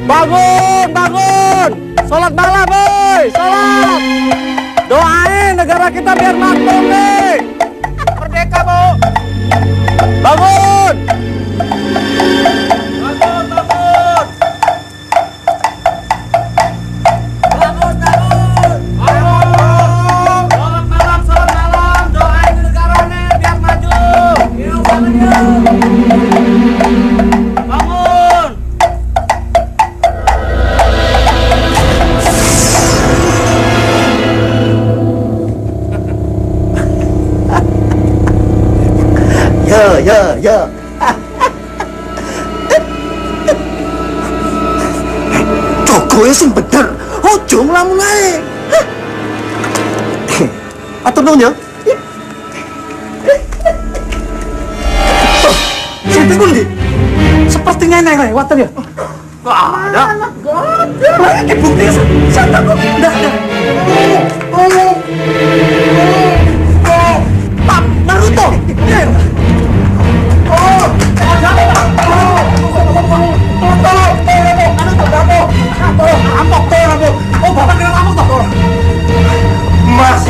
Bangun, bangun. Sholat malam, boy. Sholat. Doain negara kita biar makmur nih. Merdeka, Bu. Bangun. Bangun, bangun. Bangun, bangun. Bangun. Sholat malam. Doain negara nih biar maju. Yuk, bangun yuk. Bangun. Ya. Jogoe sing bener, ojo nglamun ae. Atur nuwun ya. Sinten pundi? Sepertinya enak lewatan ya. Nggak ada. Nah, ini buktinya santai kok. Nggak ada. Pak Naruto. Mas,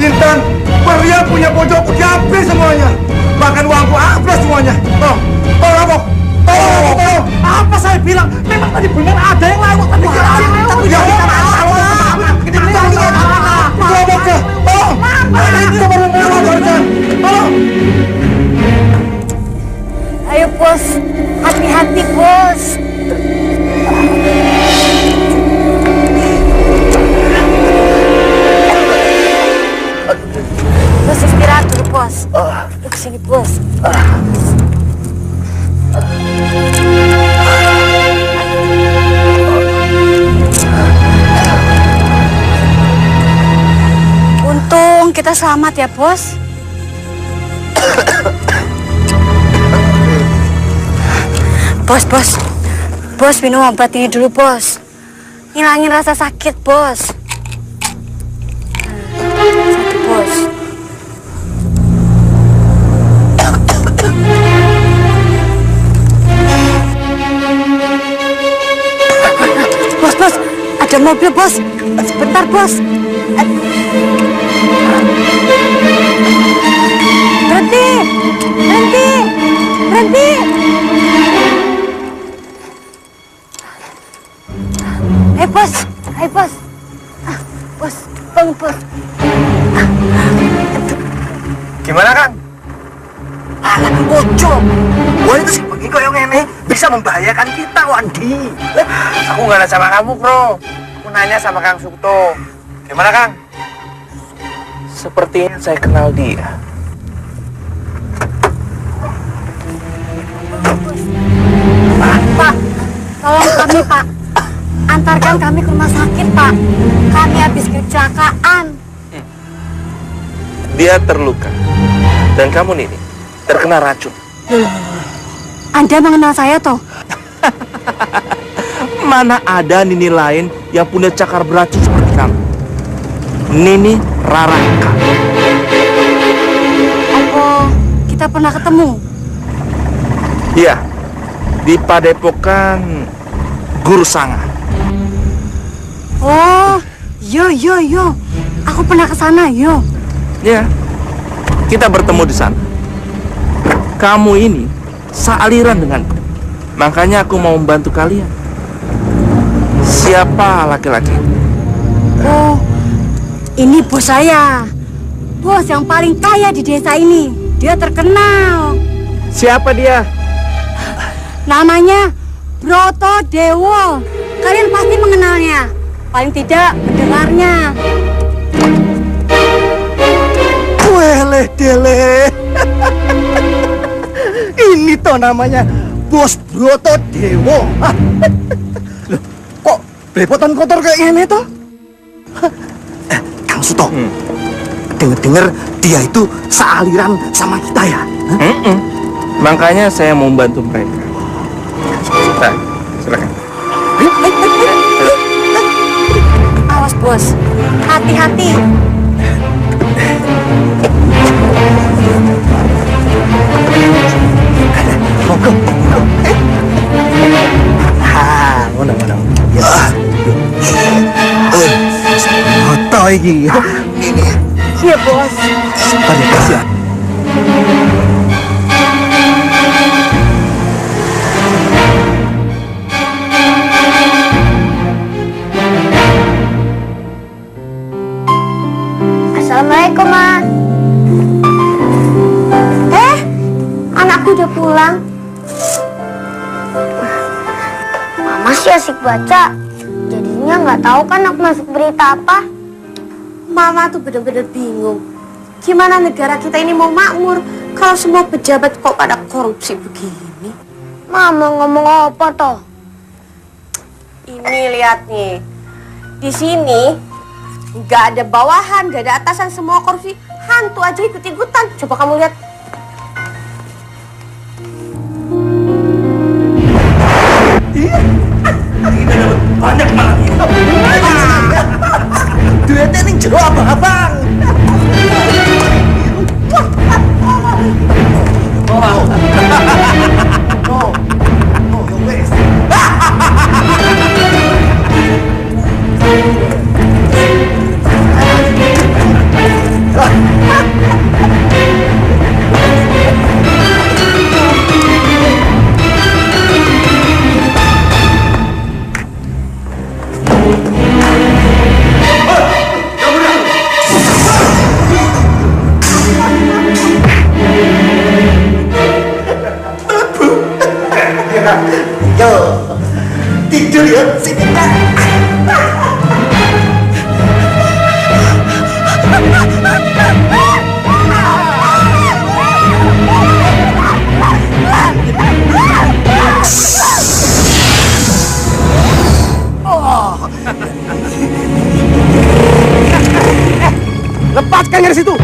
Intan, kalian punya pojok habis semuanya. Bahkan uangku habis semuanya. Tolong, tolong. Apa saya bilang? Memang tadi benar ada yang lewat. Tapi ya kita masalah. Tolong. Ayo bos, hati-hati bos. Bos istirahat dulu bos. Yuk sini bos. Untung kita selamat ya bos. Bos minum obat ini dulu bos. Ngilangin rasa sakit bos. Satu bos. Bos, ada mobil bos. Sebentar bos. Berhenti. Ayo bos. Bos, bangun bos. Gimana Kang? Ojo, gua itu sih pergi koyo ngene bisa membahayakan kita, Wandi. Aku nggak ada sama kamu, bro. Aku nanya sama Kang Sukto. Gimana, Kang? Sepertinya saya kenal dia. Pak, tolong kami Pak. Antarkan kami ke rumah sakit Pak. Kami habis kecelakaan. Dia terluka. Dan kamu Nini terkena racun. Anda mengenal saya toh? Mana ada Nini lain yang punya cakar beracun seperti kamu? Nini Raraka. Apa kita pernah ketemu? Iya, di Padepokan Guru Sanga. Oh, yo. Aku pernah ke sana, yo. Ya, kita bertemu di sana. Kamu ini sealiran denganku. Makanya aku mau membantu kalian. Siapa laki-laki itu? Oh, ini bos saya. Bos yang paling kaya di desa ini. Dia terkenal. Siapa dia? Namanya Broto Dewo. Kalian pasti mengenalnya. Paling tidak mendengarnya. Weleh dele. Ini toh namanya Bos Broto Dewo. Loh, kok belepotan kotor kayak gini toh? Kang Suto, denger-denger dia itu sealiran sama kita ya? Makanya saya mau membantu mereka. Nah, silakan. Awas bos, hati-hati. Monggo. Ah, ngono. gigi. Iya, Bos. Terima kasih. Assalamualaikum, Ma. Anakku udah pulang. Mama sih asik baca. Jadinya nggak tahu kan aku masuk berita apa. Mama tuh bener-bener bingung. Gimana negara kita ini mau makmur kalau semua pejabat kok pada korupsi begini? Mama ngomong apa toh? Ini lihat nih. Di sini nggak ada bawahan, nggak ada atasan, semua korupsi. Hantu aja ikut-ikutan. Coba kamu lihat. Kita dapat banyak malam ini. Duitnya nih jero abang-abang. Oh, yo wes. Yo, tidur ya, sini nak. Lepaskan garis itu!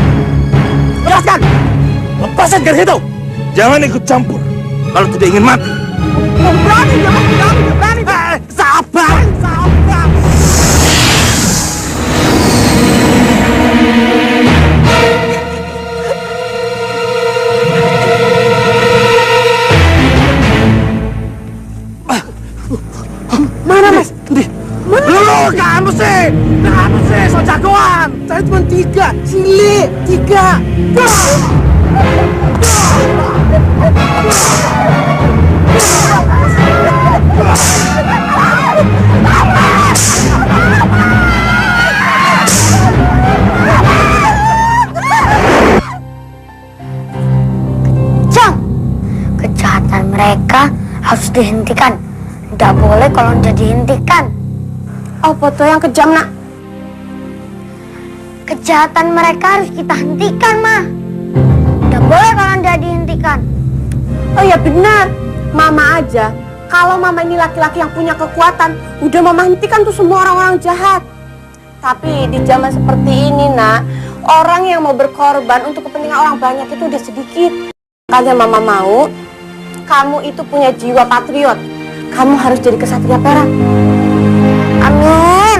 Lepaskan! Lepaskan garis itu! Jangan ikut campur kalau tidak ingin mati. Berani, berani! Sabar! Sabar! Mana, Mas? Lu kamu sih! Kamu sih, so jagoan! Saya cuma 3, Sili! 3! Kejam. Kejahatan mereka harus dihentikan. Tidak boleh kalau tidak dihentikan. Apa tuh yang kejam, Nak? Kejahatan mereka harus kita hentikan, Ma. Tidak boleh kalau tidak dihentikan. Oh ya benar, Mama aja. Kalau Mama ini laki-laki yang punya kekuatan, udah Mama hentikan tuh semua orang-orang jahat. Tapi di zaman seperti ini, Nak, orang yang mau berkorban untuk kepentingan orang banyak itu udah sedikit. Makanya Mama mau, kamu itu punya jiwa patriot. Kamu harus jadi kesatria perak. Amin.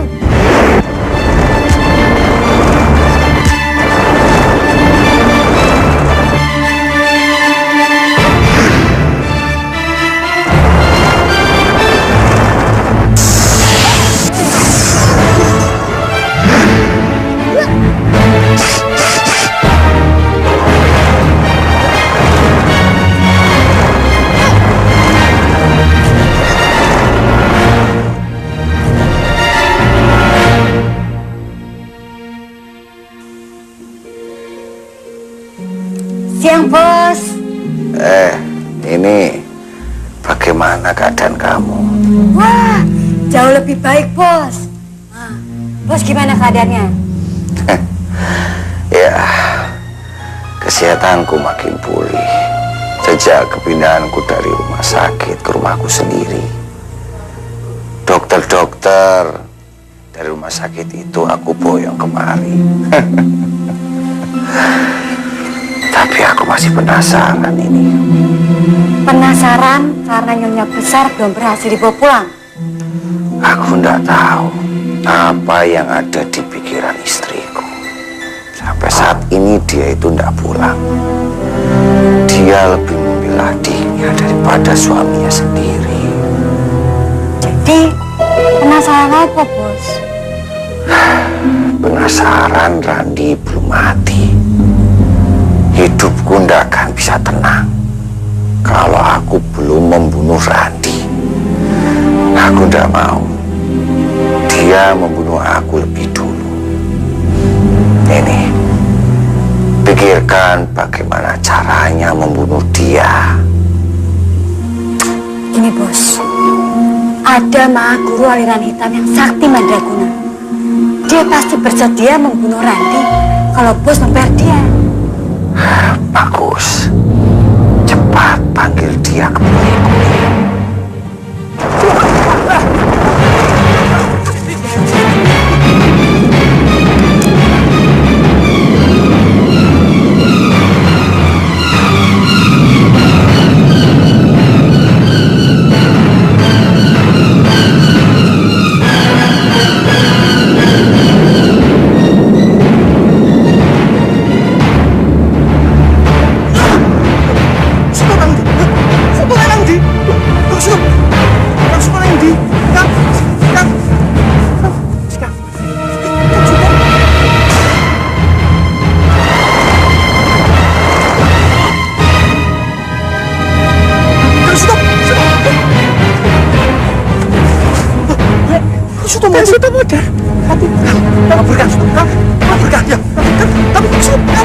Siang, Bos. Ini bagaimana keadaan kamu? Wah, jauh lebih baik, Bos. Bos, gimana keadaannya? Ya, kesehatanku makin pulih sejak kepindahanku dari rumah sakit ke rumahku sendiri. Dokter-dokter dari rumah sakit itu aku boyong kemari. Tapi aku masih penasaran ini. Penasaran karena Nyonya Besar belum berhasil dibawa pulang. Aku tidak tahu apa yang ada di pikiran istriku. Sampai saat ini dia itu tidak pulang. Dia lebih membela adiknya daripada suaminya sendiri. Jadi, penasaran apa, Bos? Benar penasaran Randi belum mati. Hidupku ndak akan bisa tenang kalau aku belum membunuh Randi. Aku ndak mau dia membunuh aku lebih dulu. Ini, pikirkan bagaimana caranya membunuh dia. Ini bos, ada Maha Guru aliran hitam yang sakti mandraguna. Dia pasti bersedia membunuh Randi kalau bos membayar dia. Bagus, cepat panggil dia kembali. Sudah mudah. Laporkan, laporkan ya. Tapi sudah.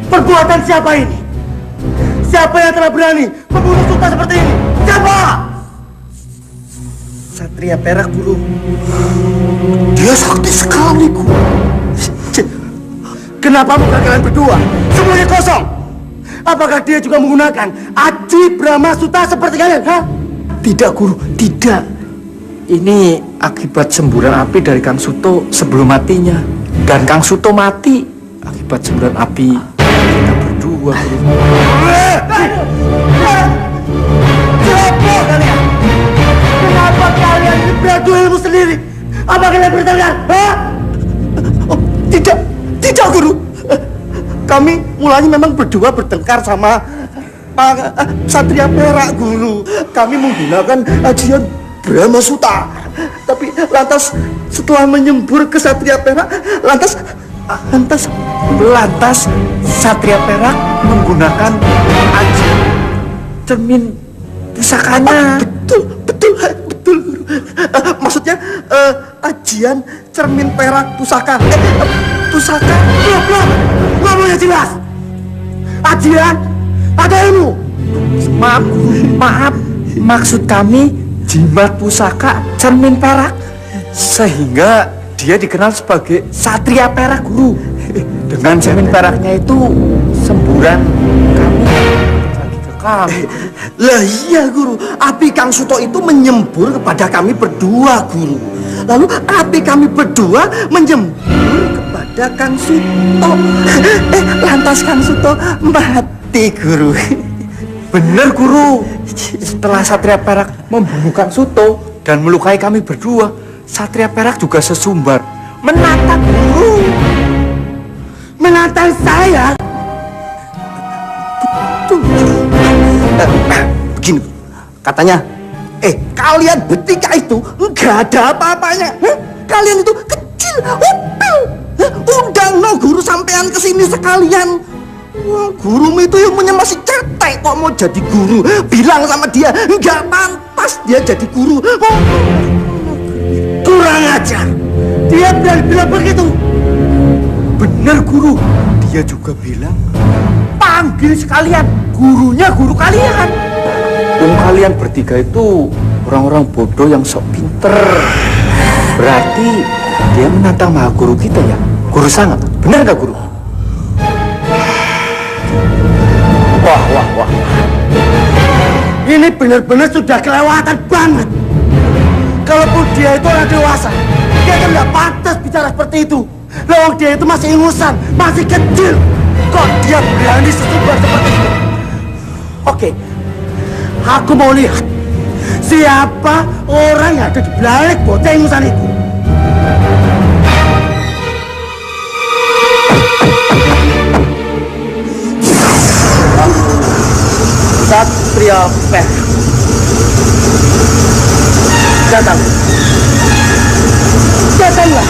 Perbuatan siapa ini? Siapa yang telah berani membunuh Suta seperti ini? Siapa? Satria Perak, Guru. Dia sakti sekali, Guru. Kenapa muka kalian berdua semuanya kosong? Apakah dia juga menggunakan Aji Brahma Suta seperti kalian? Ha? Tidak, Guru, tidak. Ini akibat semburan api dari Kang Suto sebelum matinya. Dan Kang Suto mati akibat semburan api kita berdua, Guru. Siapa kalian? Kenapa kalian beradu ilmu sendiri? Apa kalian bertengkar? Oh, tidak, Guru. Kami mulanya memang berdua bertengkar sama Pak Satria Perak, Guru. Kami menggunakan ajian Brahma Suta. Tapi lantas setelah menyembur ke Satria Perak, lantas Satria Perak menggunakan aji cermin pusakanya. Betul, Guru. Maksudnya ajian cermin perak pusaka. Pusaka? Ngomongnya jelas. Ajian ada ilmu. Maaf, maksud kami jimat pusaka cermin perak, sehingga dia dikenal sebagai Satria Perak, Guru. Dengan cermin peraknya itu semburan lagi ke kami. Lah iya, Guru. Api Kang Suto itu menyembur kepada kami berdua, Guru. Lalu api kami berdua menyembur kepada Kang Suto. Lantas Kang Suto mati, Guru. Bener, Guru. Setelah Satria Perak membunuh Kang Suto dan melukai kami berdua, Satria Perak juga sesumbar menatap, Guru. Menantang saya? Betul. Begini, katanya, kalian bertiga itu nggak ada apa-apanya. Kalian itu kecil, upil. Undang no guru sampean kesini sekalian. Wah, gurumu itu ilmunya masih cetek kok mau jadi guru. Bilang sama dia, nggak pantas dia jadi guru. Kurang ajar. Dia bilang begitu. Bener, Guru. Dia juga bilang, panggil sekalian gurunya guru kalian. Kalian bertiga itu orang-orang bodoh yang sok pinter. Berarti dia menantang Maha Guru kita ya, Guru Sangat. Bener gak, Guru? Wah. Ini benar-benar sudah kelewatan banget. Kalaupun dia itu orang dewasa, dia kan nggak pantas bicara seperti itu. Loh, dia itu masih ingusan, masih kecil. Kok dia berani sesumbar seperti itu? Oke, aku mau lihat siapa orang yang ada di balik bocah ingusan itu? Satria Perak datang. Datanglah.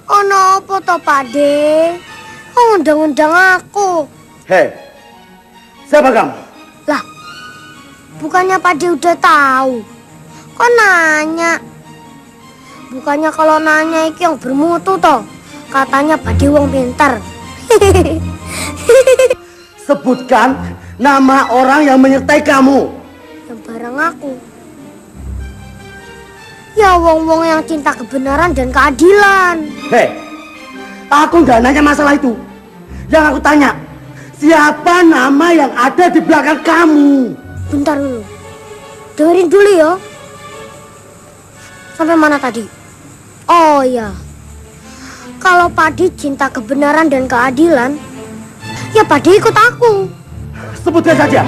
Ono apa to, Pakde? Kok ngundang-undang aku? Hei, siapa kamu? Lah, bukannya Pakde udah tahu? Kok nanya? Bukannya kalau nanya iki yang bermutu toh? Katanya Pakde wong pintar. Sebutkan nama orang yang menyertai kamu. Yang bareng aku. Ya wong-wong yang cinta kebenaran dan keadilan. Hei, aku nggak nanya masalah itu. Yang aku tanya, siapa nama yang ada di belakang kamu? Bentar dulu. Dengerin dulu ya. Sampai mana tadi? Oh ya. Kalau Pakde cinta kebenaran dan keadilan, ya Pakde ikut aku. Sebutkan saja,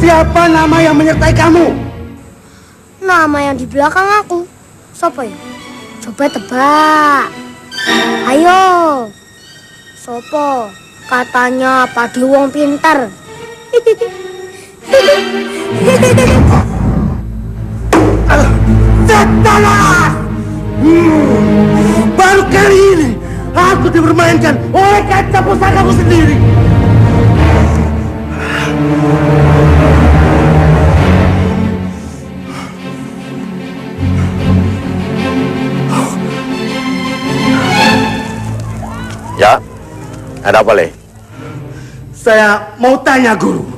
siapa nama yang menyertai kamu? Nama yang di belakang aku. Sopo ya? Coba tebak. Ayo. Sopo? Katanya Pakde wong pintar. Setelah baru kali ini aku dipermainkan oleh kaca pusakaku sendiri. Ya, ada apa, Le? Saya mau tanya guru.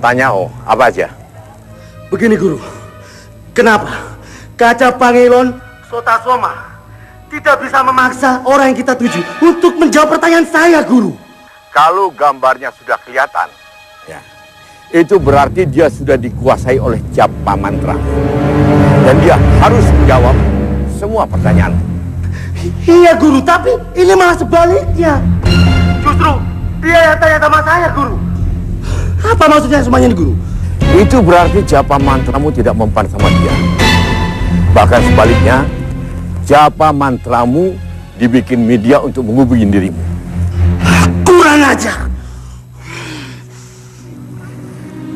Tanya, oh, apa aja? Begini guru, kenapa kaca Pangilon Sotasoma tidak bisa memaksa orang yang kita tuju untuk menjawab pertanyaan saya, guru? Kalau gambarnya sudah kelihatan, ya, itu berarti dia sudah dikuasai oleh japa mantra. Dan dia harus menjawab semua pertanyaan. Iya guru, tapi ini malah sebaliknya. Justru dia yang tanya sama saya, guru. Apa maksudnya semuanya ini, guru? Itu berarti japa mantramu tidak mempan sama dia. Bahkan sebaliknya, japa mantramu dibikin media untuk menghubungi dirimu. Kurang ajar.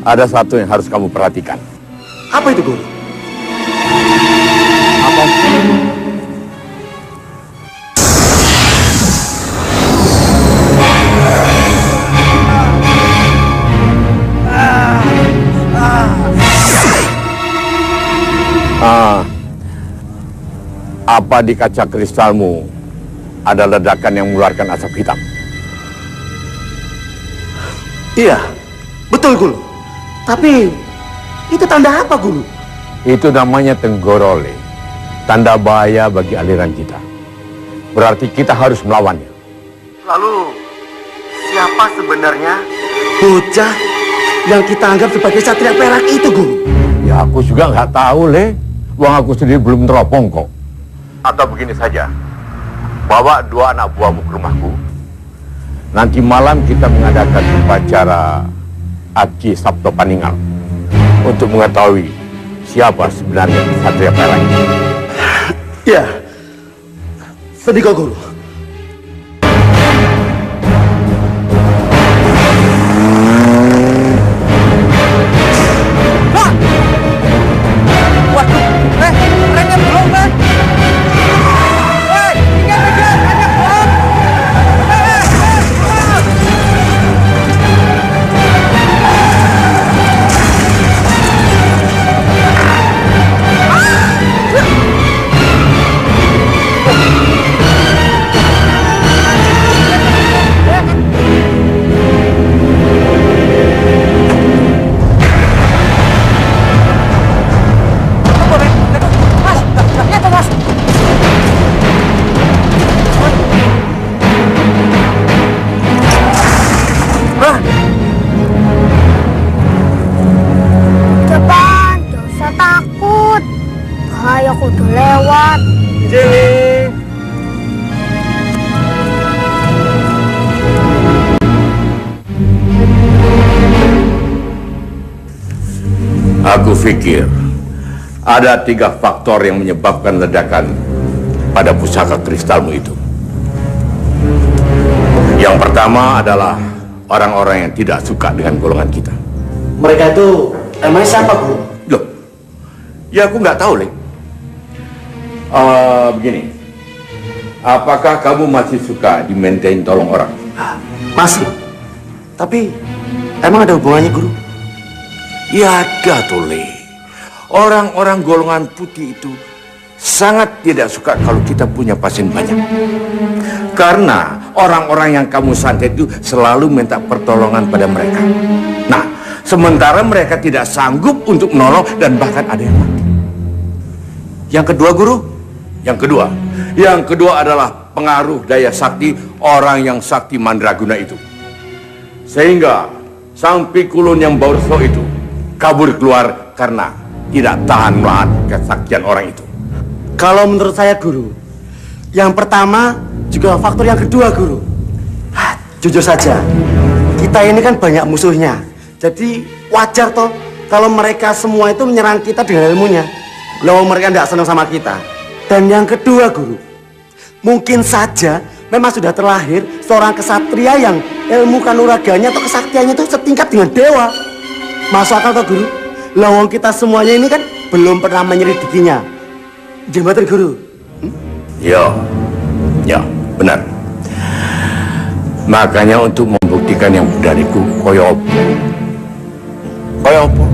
Ada satu yang harus kamu perhatikan. Apa itu, guru? Apa? Apa di kaca kristalmu ada ledakan yang mengeluarkan asap hitam? Iya, betul, guru. Tapi itu tanda apa, guru? Itu namanya tenggorole, tanda bahaya bagi aliran kita. Berarti kita harus melawannya. Lalu siapa sebenarnya bocah yang kita anggap sebagai Satria Perak itu, guru? Ya aku juga nggak tahu, Le. Wong aku sendiri belum teropong kok. Atau begini saja, bawa 2 anak buahmu ke rumahku. Nanti malam kita mengadakan upacara Aji Sabto Paningal untuk mengetahui siapa sebenarnya Satria Perak. Ya, sedih kok, guru. Aku pikir ada 3 faktor yang menyebabkan ledakan pada pusaka kristalmu itu. Yang pertama adalah orang-orang yang tidak suka dengan golongan kita. Mereka itu emangnya siapa, Guru? Loh, ya aku nggak tahu, Lek. Begini, apakah kamu masih suka dimintain tolong orang? Masih. Tapi emang ada hubungannya, Guru? Ya ada tuh, Le. Orang-orang golongan putih itu sangat tidak suka kalau kita punya pasien banyak. Karena orang-orang yang kamu santet itu selalu minta pertolongan pada mereka. Nah, sementara mereka tidak sanggup untuk menolong dan bahkan ada yang mati. Yang kedua, Guru? Yang kedua adalah pengaruh daya sakti orang yang sakti mandraguna itu. Sehingga sang pikulun yang Baurso itu kabur keluar karena tidak tahan melawan kesaktian orang itu. Kalau menurut saya, Guru, yang pertama juga faktor yang kedua, Guru. Jujur saja, kita ini kan banyak musuhnya. Jadi wajar toh kalau mereka semua itu menyerang kita dengan ilmunya. Lalu mereka tidak senang sama kita. Dan yang kedua, Guru, mungkin saja memang sudah terlahir seorang kesatria yang ilmu kanuraganya atau kesaktiannya itu setingkat dengan dewa. Masuk akal toh, Guru? Lawang kita semuanya ini kan belum pernah menyelidikinya. Jembatan, Guru. Ya, benar. Makanya untuk membuktikan yang dariku koyo apa?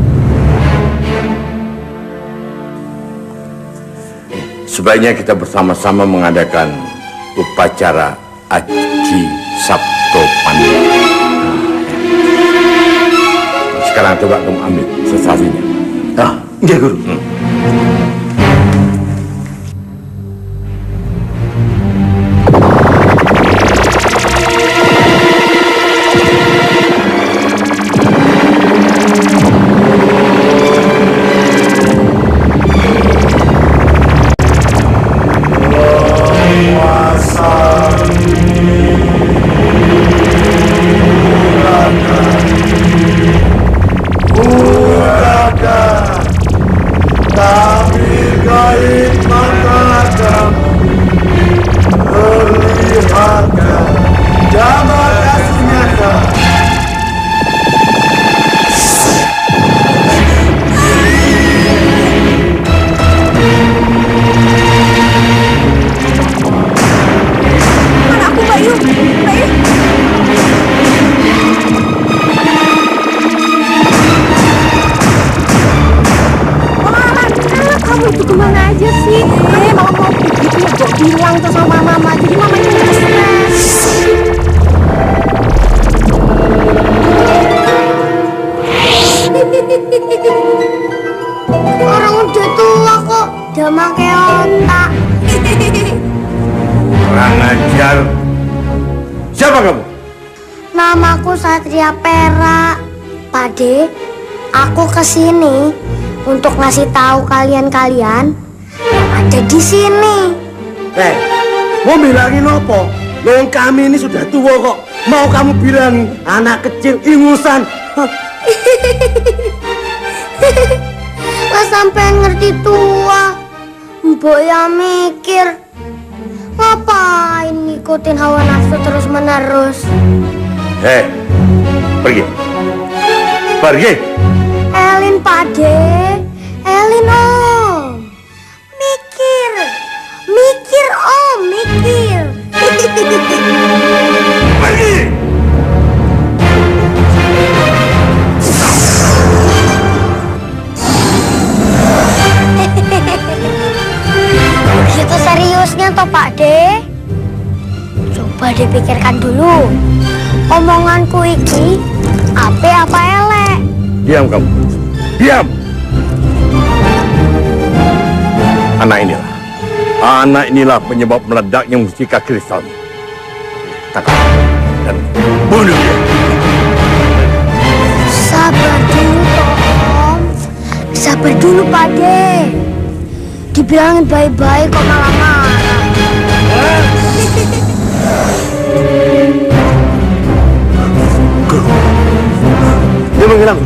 Sebaiknya kita bersama-sama mengadakan upacara Aji Sabto Pandi. Sekarang coba kamu ambil sesasinya. Iya, Guru. Satria Perak. Pade, aku kesini untuk ngasih tahu kalian-kalian yang ada di sini. Mau bilangin apa? Wong kami ini sudah tua kok. Mau kamu bilang anak kecil ingusan? Lah sampai ngerti tua. Mbok ya mikir, ngapain ngikutin hawa nafsu terus menerus? Pergi. Elin, Pade. Elin, Om. Mikir, Om, mikir. Pergi. Begitu seriusnya toh, Pakde? Coba dipikirkan dulu. Omonganku iki apa elek? Diam kamu. Diam. Anak inilah penyebab meledaknya mustika kristal. Tangkap dan bunuh dia. Sabar dulu, Om. Sabar dulu, Pade. Dibilangin baik-baik kok malah marah. Dia menghilang.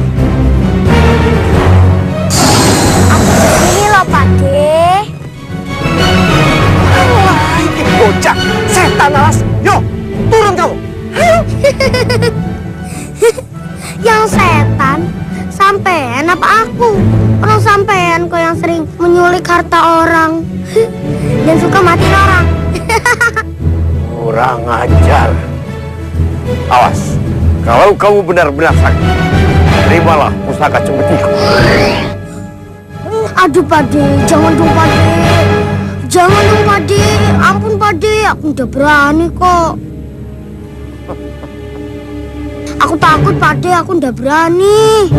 Kurang ajar. Awas, kalau kamu benar-benar sakit, terimalah pusaka cembetiku. Aduh Pade, jangan dong Pade. Jangan dong Pade, ampun Pade, aku udah berani kok. Aku takut Pade, aku udah berani.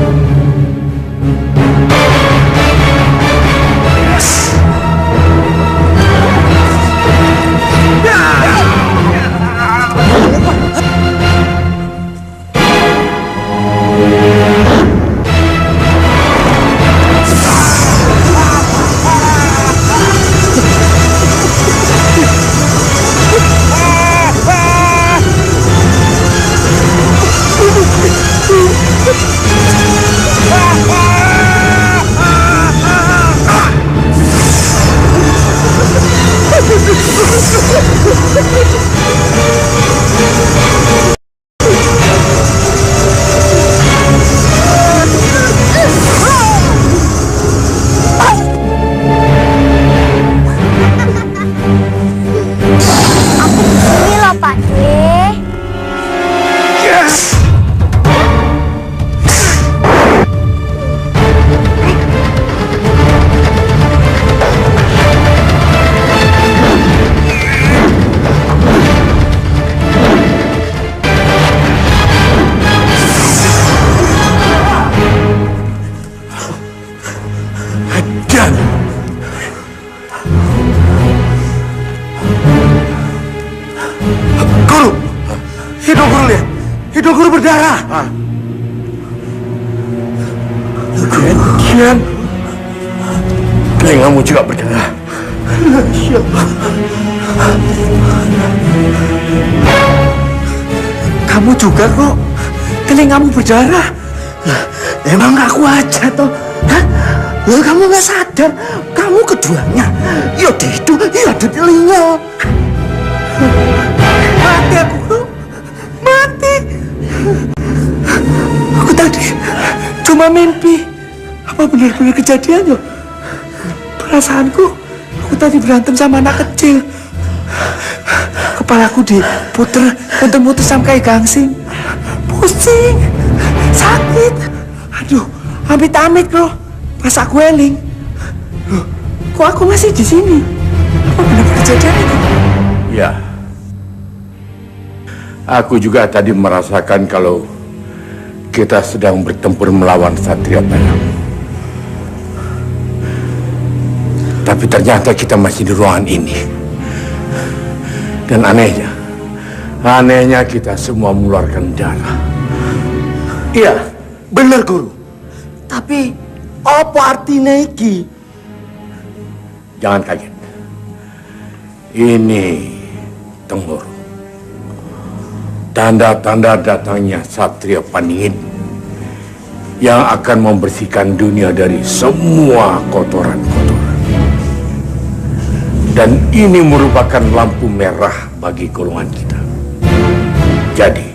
Ini loh Pade. Guru, hidung guru lihat, hidung guru berdarah. Kian, telingamu juga berdarah. Kamu juga kok, telingamu berdarah. Emang aku aja toh? Hah? Loh, kamu nggak sadar? Kamu keduanya, ya di hidung, ya di telinga. Mati aku, bro. Mati. Aku tadi cuma mimpi. Apa benar-benar kejadian yo? Perasaanku, aku tadi berantem sama anak kecil. Kepalaku diputer, muter-muter sampai gangsing. Pusing, sakit. Aduh, amit-amit bro. Pas aku eling, loh, kok aku masih di sini? Apa benar-benar kejadian itu? Ya, aku juga tadi merasakan kalau kita sedang bertempur melawan Satria Pelang. Tapi ternyata kita masih di ruangan ini. Dan anehnya kita semua mengeluarkan darah. Iya, benar guru. Tapi apa artinya iki? Jangan kaget. Ini Tenggoro. Tanda-tanda datangnya Satria Paningin yang akan membersihkan dunia dari semua kotoran-kotoran. Dan ini merupakan lampu merah bagi golongan kita. Jadi,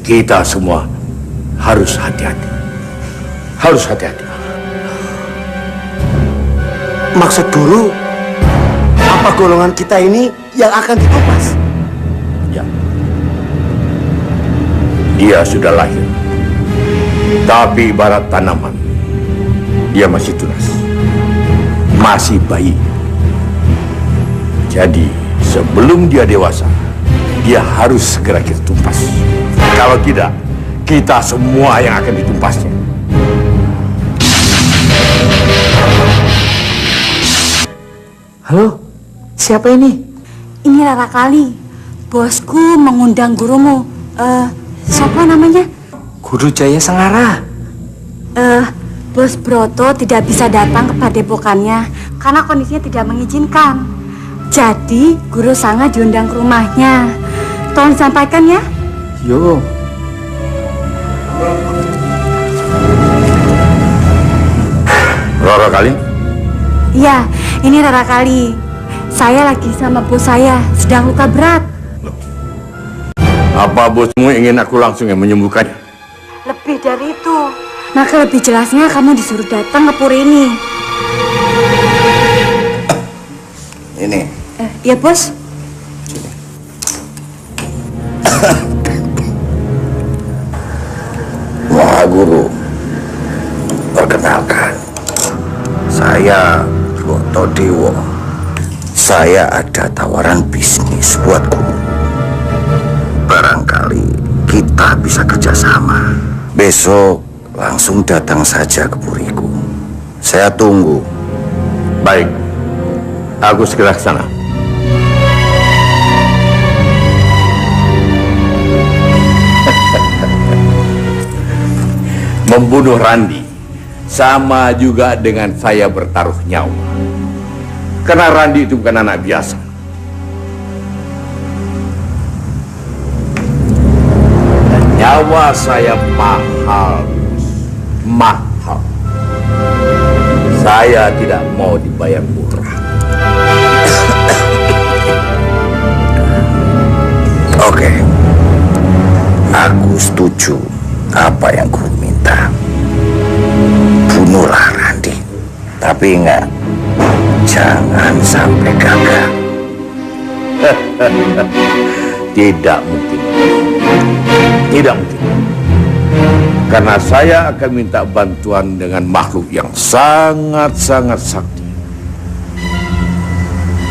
kita semua harus hati-hati. Harus hati-hati. Maksud guru, apa golongan kita ini yang akan ditumpas? Ya. Dia sudah lahir. Tapi ibarat tanaman. Dia masih tunas. Masih bayi. Jadi, sebelum dia dewasa, dia harus segera kita tumpas. Kalau tidak, kita semua yang akan ditumpasnya. Halo, siapa ini? Ini Rara Kali. Bosku mengundang gurumu. Siapa namanya? Guru Jaya Sengara. Bos Broto tidak bisa datang ke padepokannya karena kondisinya tidak mengizinkan. Jadi, Guru Sanga diundang ke rumahnya. Tolong disampaikan ya. Yo. Rara Kali? Iya, ini Rara Kali. Saya lagi sama bos saya, sedang luka berat. Apa bosmu ingin aku langsung yang menyembuhkannya? Lebih dari itu. Maka lebih jelasnya kamu disuruh datang ke puri ini. Ini. Ya bos. Mahaguru, perkenalkan, saya Brotodewo. Saya ada tawaran bisnis buat guru. Barangkali kita bisa kerjasama. Besok langsung datang saja ke puriku. Saya tunggu. Baik, aku segera ke sana. Membunuh Randi sama juga dengan saya bertaruh nyawa. Karena Randi itu bukan anak biasa. Dan nyawa saya mahal, mahal. Saya tidak mau dibayar murah. Oke, aku setuju apa yang guru minta. Bunuhlah Randi, tapi ingat, jangan sampai gagal. Tidak mungkin. Tidak mungkin. Karena saya akan minta bantuan dengan makhluk yang sangat-sangat sakti.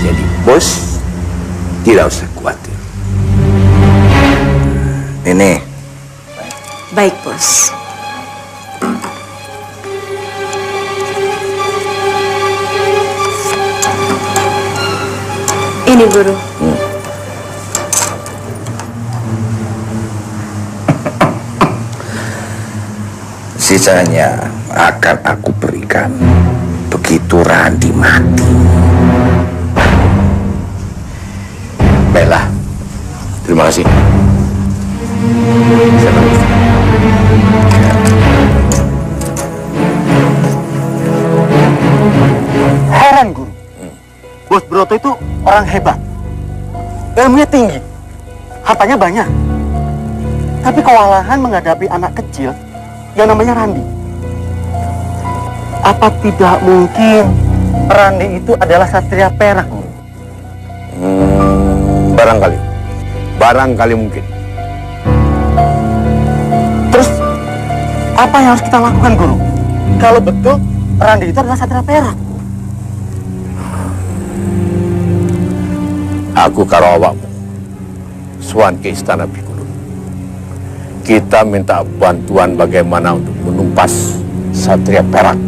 Jadi bos tidak usah khawatir. Ini Baik, Bos. Ini, Guru. sisanya akan aku berikan begitu Randi mati. Baiklah, terima kasih. Saya permisi. Heran, Guru. Bos Broto itu orang hebat. Ilmunya tinggi. Hartanya banyak. Tapi kewalahan menghadapi anak kecil yang namanya Randi. Apa tidak mungkin Randi itu adalah Satria Perak, Guru? Barangkali. Barangkali mungkin. Terus, apa yang harus kita lakukan, Guru? Kalau betul Randi itu adalah Satria Perak. Aku karo awakmu Swan ke istana Pikulun. Kita minta bantuan bagaimana untuk menumpas Satria Perak.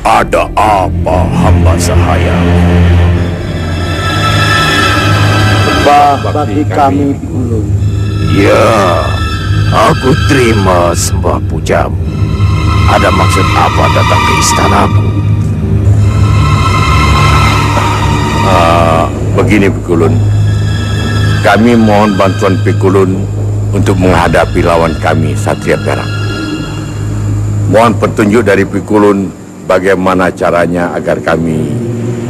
Ada apa hamba sahaya? Bagi kami Pikulun. Ya, aku terima sembah pujamu. Ada maksud apa datang ke istanaku? Begini Pikulun, kami mohon bantuan Pikulun untuk menghadapi lawan kami Satria Perak. Mohon petunjuk dari Pikulun bagaimana caranya agar kami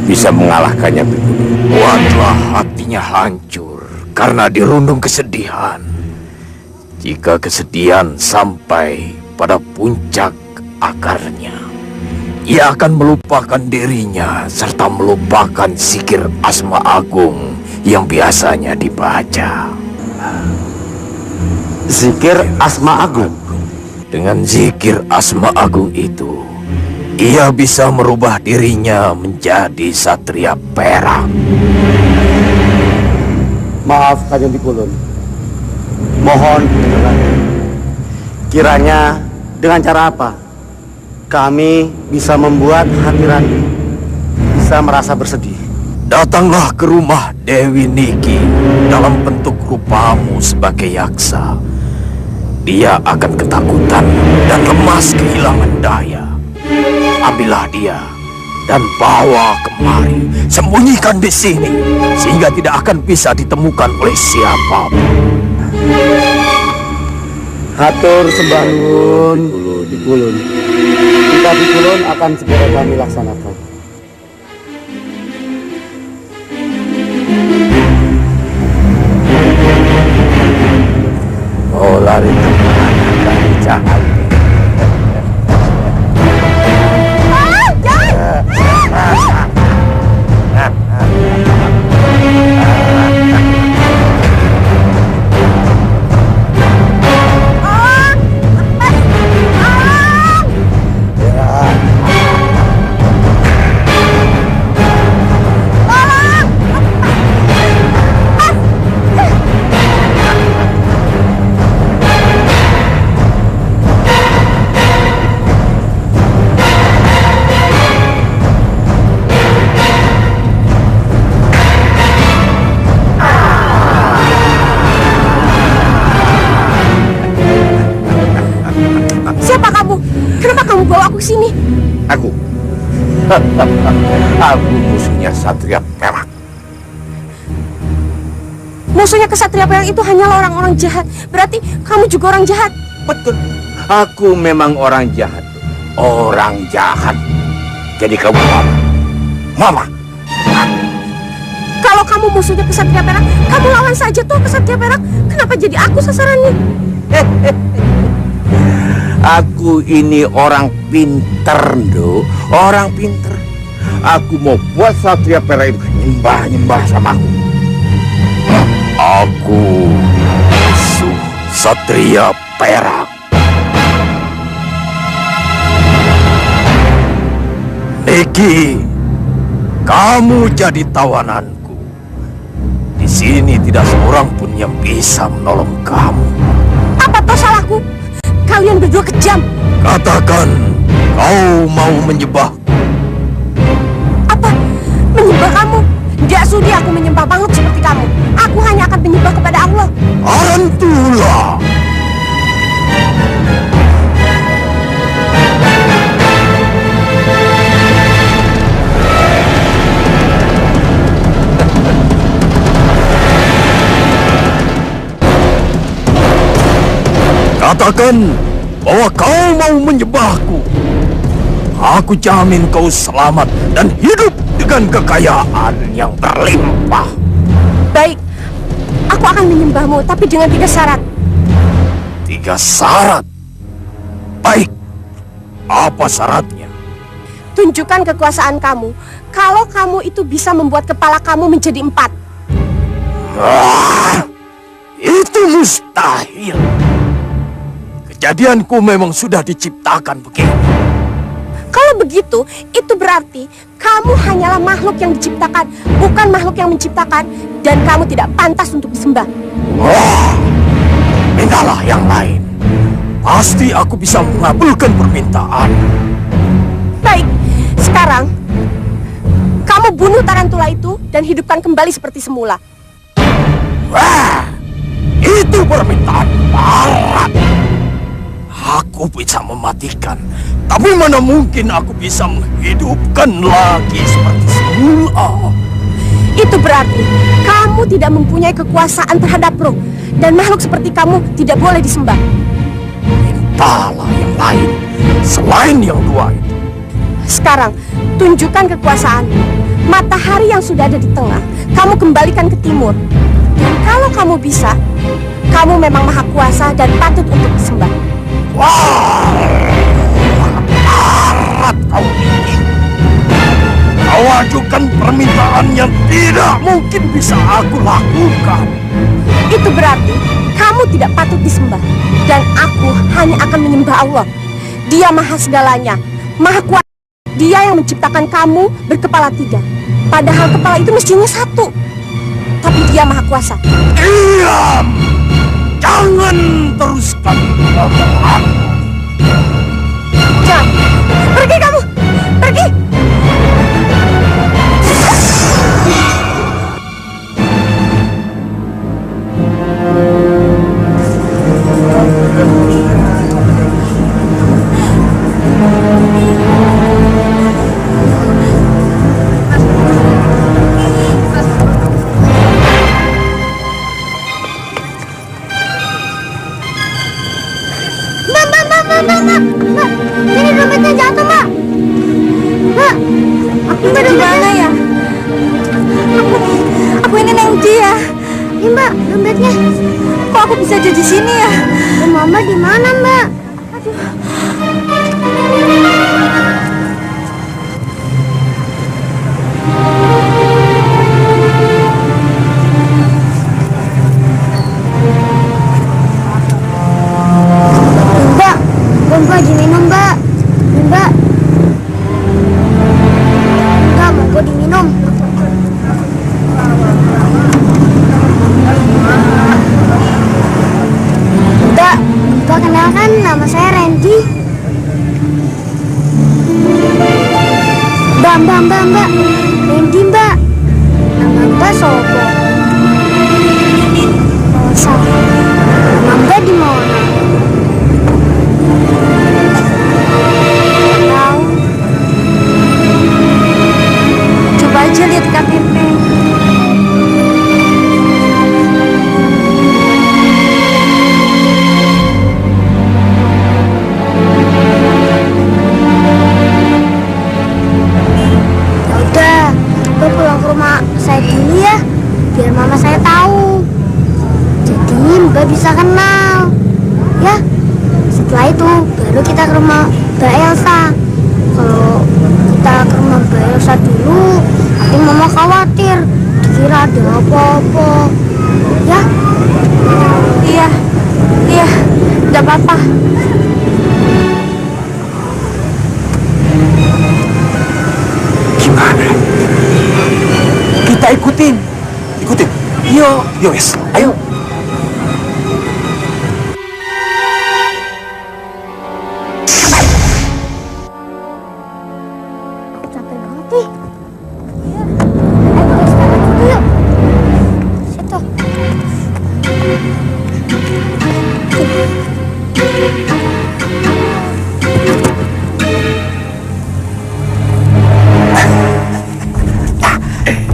bisa mengalahkannya, Pikulun. Buatlah hatinya hancur karena dirundung kesedihan. Jika kesedihan sampai pada puncak akarnya, ia akan melupakan dirinya serta melupakan zikir Asma Agung yang biasanya dibaca. Zikir Asma Agung. Dengan zikir Asma Agung itu, ia bisa merubah dirinya menjadi Satria Perak. Maaf Kanjeng Pikulun. Mohon penjelasan. Kiranya dengan cara apa kami bisa membuat hati Randi bisa merasa bersedih? Datanglah ke rumah Dewi Niki dalam bentuk rupamu sebagai yaksa. Dia akan ketakutan dan lemas kehilangan daya. Ambillah dia dan bawa kemari. Sembunyikan di sini sehingga tidak akan bisa ditemukan oleh siapapun. Hatur sembah nuwun. Dikulun. Kita dikulun akan segera kami laksanakan. Oh, lari kemana kali jahat? Siapa kamu? Kenapa kamu bawa aku sini? Aku. Aku musuhnya Satria Perak. Musuhnya Kesatria Perak itu hanyalah orang-orang jahat. Berarti kamu juga orang jahat. Betul. Aku memang orang jahat. Orang jahat. Jadi kamu mama. Mama. Kalau kamu musuhnya Kesatria Perak, kamu lawan saja tuh Kesatria Perak. Kenapa jadi aku sasarannya? Aku ini orang pinter, Ndo. Orang pinter. Aku mau buat Satria Perak itu nyembah-nyembah sama aku. Aku musuh Satria Perak. Niki, kamu jadi tawananku. Di sini tidak seorang pun yang bisa menolong kamu. Apa toh salahku? Kalian berdua kejam. Katakan, kau mau menyembah. Apa? Menyembah kamu? Tidak sudi aku menyembah makhluk seperti kamu. Aku hanya akan menyembah kepada Allah. Arantula. Katakan bahwa kau mau menyembahku. Aku jamin kau selamat dan hidup dengan kekayaan yang berlimpah. Baik, aku akan menyembahmu, tapi dengan 3 syarat. 3 syarat? Baik, apa syaratnya? Tunjukkan kekuasaan kamu. Kalau kamu itu bisa membuat kepala kamu menjadi 4. Itu mustahil. Kejadianku memang sudah diciptakan begini. Kalau begitu, itu berarti kamu hanyalah makhluk yang diciptakan, bukan makhluk yang menciptakan, dan kamu tidak pantas untuk disembah. Wah, mintalah yang lain. Pasti aku bisa mengabulkan permintaan. Baik, sekarang kamu bunuh tarantula itu dan hidupkan kembali seperti semula. Wah, itu permintaan berat. Aku bisa mematikan, tapi mana mungkin aku bisa menghidupkan lagi seperti semula. Itu berarti kamu tidak mempunyai kekuasaan terhadap roh, dan makhluk seperti kamu tidak boleh disembah. Mintalah yang lain selain yang 2 itu. Sekarang, tunjukkan kekuasaan. Matahari yang sudah ada di tengah, kamu kembalikan ke timur. Dan kalau kamu bisa, kamu memang maha kuasa dan patut untuk disembah. Wah, arat kau ini. Kau ajukan permintaan yang tidak mungkin bisa aku lakukan. Itu berarti kamu tidak patut disembah. Dan aku hanya akan menyembah Allah. Dia maha segalanya, maha kuasa. Dia yang menciptakan kamu berkepala 3. Padahal kepala itu mestinya 1. Tapi dia maha kuasa. Diam! Jangan teruskan omongan. Jangan. Pergi kamu! Pergi! Mbak. Ini dompetnya jatuh, Mbak. Mbak, Mbak di mana ya? Aku ini Neng dia. Ini Mbak, dompetnya. Kok aku bisa ada di sini ya? Mama di mana, Mbak? Mbak, Mbak diminum, Mbak. Mbak. Mbak, mau diminum. Mbak, kenalkan nama saya Randy. Mbak. Randy, Mbak. Nama Mbak sopo? Rosa. Nama Mbak di mana? Tahu. Coba aja lihat KTP. Pulang ke rumah saya dulu ya, biar mama saya tahu. Jadi Mbak bisa kenal. Ya, setelah itu baru kita ke rumah Mbak Elsa. Kalau kita ke rumah Mbak Elsa dulu, nanti mama khawatir dikira ada apa-apa. Ya? Iya, tidak apa-apa. Gimana? Kita ikutin. Yo wes, ayo. Capek banget nih. Iya. Ayo kita sekarang dulu yuk. Situ.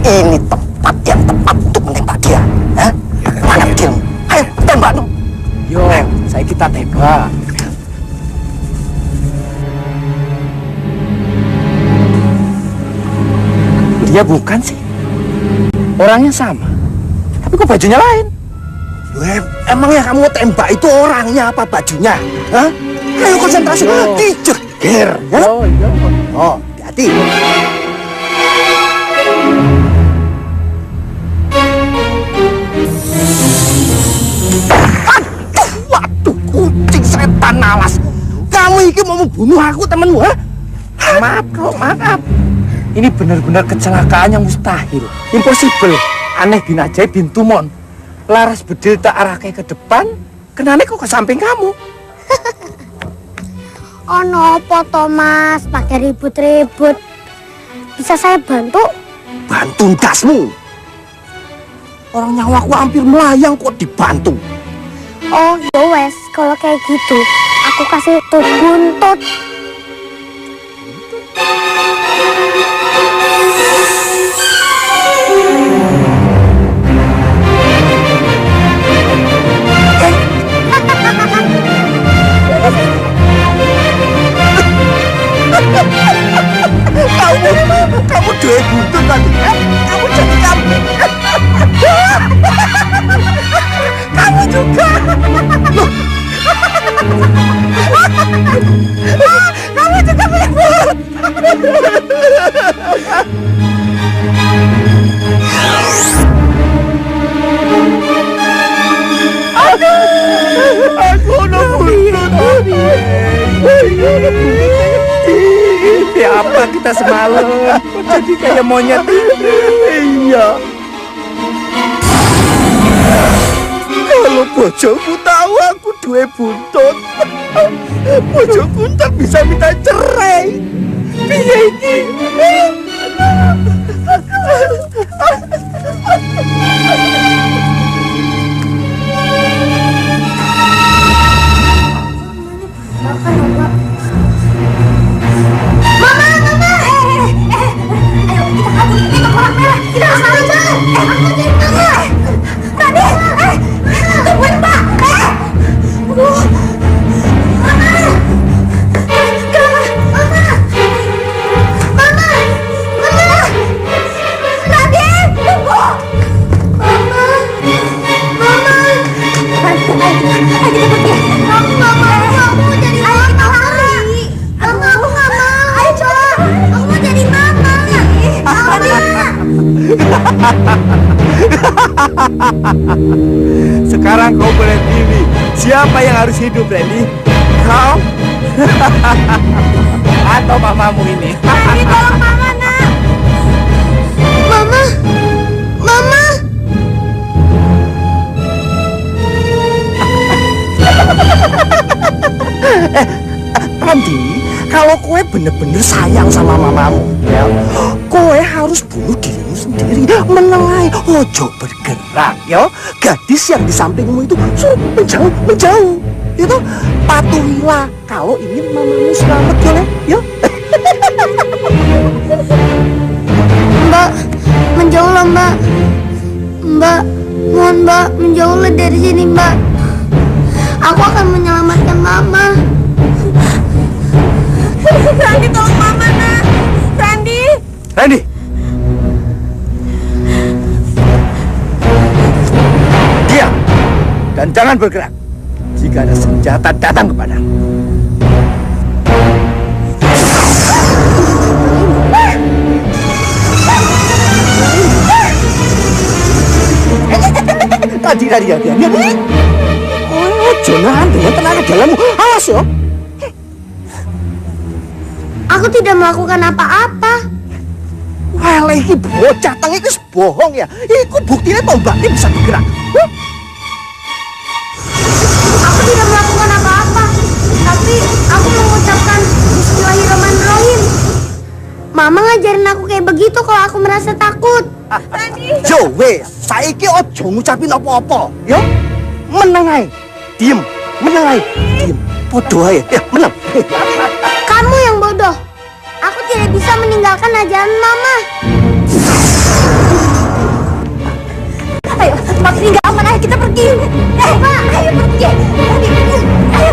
Ini tempat yang tepat untuk menembak dia. Hah? Mana pikirmu? Ayo, tembak dong. Yo, saya kita tembak. Dia bukan sih. Orangnya sama. Tapi kok bajunya lain? Emangnya kamu tembak itu orangnya apa bajunya? Hah? Ayo konsentrasi. Dijeger. Oh, hati-hati. Waduh, kucing setan alas. Kamu ini mau membunuh aku, temenmu, ha? Maaf. Ini benar-benar kecelakaan yang mustahil. Impossible. Aneh bin ajaib bin tumon. Laras bedil tak arahnya ke depan, kenane kok ke samping kamu? Oh nopo Thomas, pakai ribut-ribut. Bisa saya bantu? Bantu dasmu. Orang nyawaku hampir melayang kok dibantu. Oh ya wes, kalau kayak gitu, aku kasih tut buntut. Kamu dua buntut tadi. Kamu jadi kambing. Kamu juga. Loh. Kamu juga punya mulut. Aku udah buntut. Ya apa kita semalam jadi kayak monyet. Iya. Kalau bojoku tahu aku duwe buntut, bojoku ntar bisa minta cerai. Piye iki? Sekarang kau boleh pilih siapa yang harus hidup, Randy. Kau atau mamamu ini. Randy, tolong mama, nak. Mama, Mama. Randy, kalau kowe bener-bener sayang sama mamamu, ya, kowe harus bunuh dirimu sendiri, menengai, ojo bergerak, ya. Gadis yang di sampingmu itu suruh menjauh, itu patuhilah kalau ingin mamamu selamat, ya. Mbak, menjauhlah Mbak. Mbak, mohon Mbak, menjauhlah dari sini Mbak. Aku akan menyelamatkan Mama. Randy, tolong mama, nak. Randy. Randy. Diam dan jangan bergerak jika ada senjata datang kepadamu. Tadi. Oh, jangan dengan tenaga dalammu. Awas yo. Aku tidak melakukan apa-apa. Wah, iki bocah teng iki bohong ya. Iku buktinya tombak ini bisa bergerak. Aku tidak melakukan apa-apa. Tapi aku mengucapkan Bismillahirrahmanirrahim. Mama ngajarin aku kayak begitu kalau aku merasa takut. Yo wes, saiki ojo ngucapin apa-apa, yo. Menengai. Diem, menengai. Diem. Podo ae. Ya, meneng. Kamu yang bodoh. Aku tidak bisa meninggalkan ajaran Mama. Ayo, tempat ini nggak aman. Ayo kita pergi. Pak, ayo pergi. Ayo.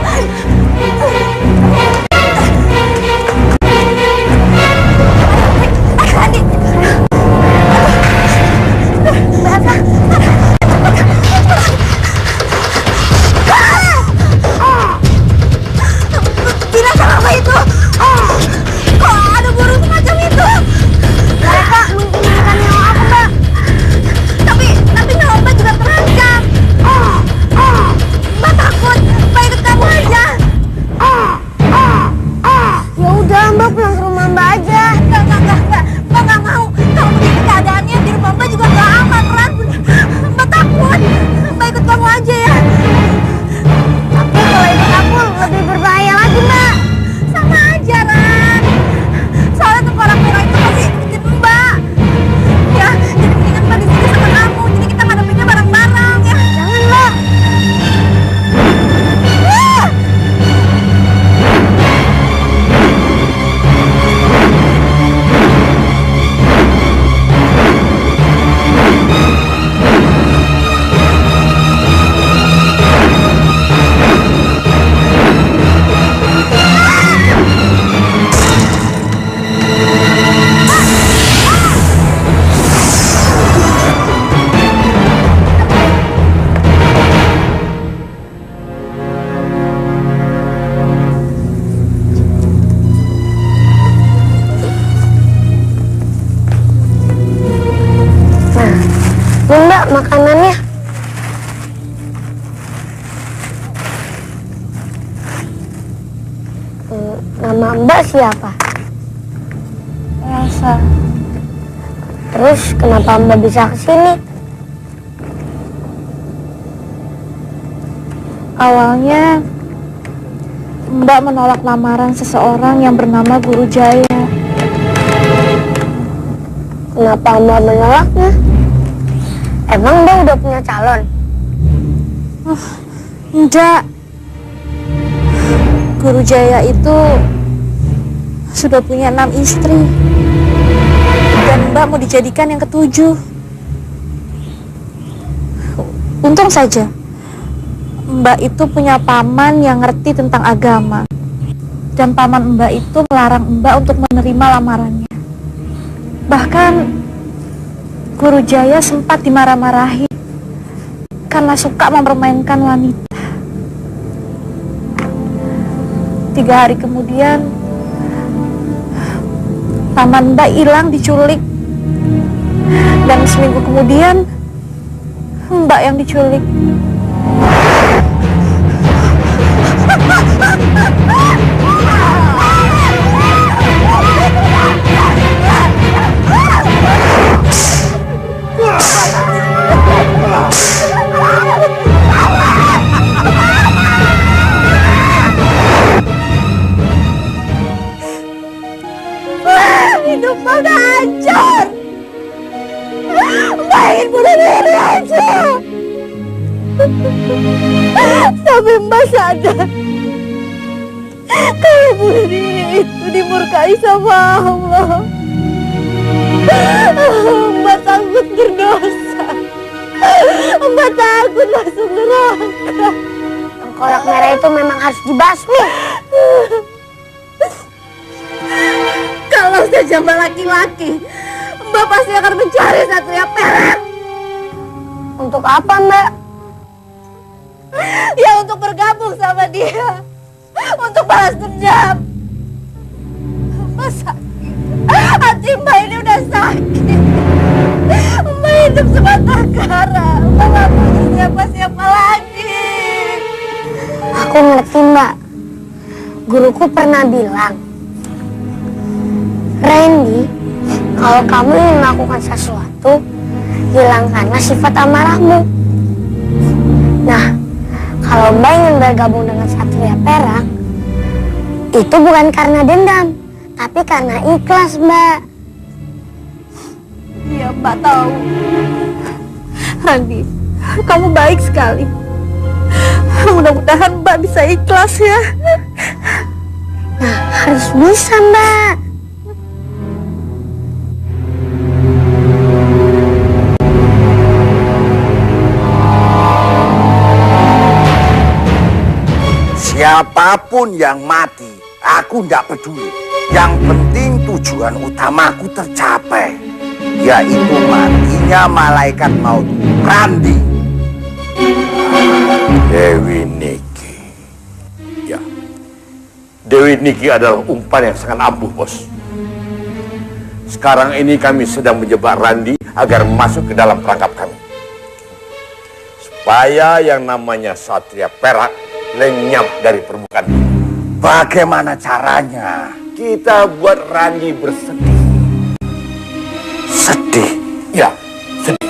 Binatang apa itu? Kok ada burung semacam itu? Mereka menginginkan nyawa aku, Mbak. Tapi nyawa Mbak juga terancam. Mbak takut. Mbak ikut kamu aja. Ya udah, Mbak pulang ke rumah Mbak aja. Enggak. Mbak nggak mau. Kalau begini keadaannya di rumah Mbak juga nggak aman, Ran. Mbak takut. Mbak ikut kamu aja ya. Tapi kalau ikut aku lebih berbahaya lagi, Mbak. Sama aja, Ran. Soalnya tuh orang-orang itu pasti ikutin Mbak. Ya, jadi mendingan Mbak di sini sama kamu. Jadi kita ngadepinnya bareng-bareng ya. Jangan, Mbak. Ini Mbak makanannya. Nama Mbak siapa? Elsa. Terus kenapa Mbak bisa kesini? Awalnya Mbak menolak lamaran seseorang yang bernama Guru Jaya. Kenapa Mbak menolaknya? Emang Mbak udah punya calon? Enggak. Guru Jaya itu sudah punya 6 istri. Dan Mbak mau dijadikan yang ke-7. Untung saja Mbak itu punya paman yang ngerti tentang agama. Dan paman Mbak itu melarang Mbak untuk menerima lamarannya. Bahkan Guru Jaya sempat dimarah-marahi karena suka mempermainkan wanita. 3 hari kemudian paman Mbak hilang diculik. Dan seminggu kemudian Mbak yang diculik. Hidup Mbak udah hancur. Mbak ingin bunuh diri aja. Sampai Mbak sadar kalau bunuh diri itu dimurkai sama Allah. Mbak takut berdosa. Mbak takut masuk neraka. Tengkorak merah itu memang harus dibasmi. Kalau saja Mbak laki-laki, Mbak pasti akan mencari Satria Perak. Untuk apa, Mbak? Ya untuk bergabung sama dia. Untuk balas dendam. Mbak sakit. Hati Mbak ini udah sakit. Mbak hidup sebatang kara. Mbak gak punya siapa-siapa lagi. Aku ngerti, Mbak. Guruku pernah bilang, Randy, kalau kamu ingin melakukan sesuatu, hilangkanlah sifat amarahmu. Nah, kalau Mbak ingin bergabung dengan Satria Perak, itu bukan karena dendam, tapi karena ikhlas, Mbak. Iya, Mbak tahu. Randy, kamu baik sekali. Mudah-mudahan Mbak bisa ikhlas ya. Nah, harus bisa, Mbak. Siapapun yang mati, aku tidak peduli. Yang penting tujuan utamaku tercapai, yaitu matinya malaikat maut Randy. Dewi Niki. Ya, Dewi Niki adalah umpan yang sangat ampuh, Bos. Sekarang ini kami sedang menjebak Randy agar masuk ke dalam perangkap kami. Supaya yang namanya Satria Perak lenyap dari permukaan ini. Bagaimana caranya? Kita buat Randy bersedih. Sedih? Ya, sedih.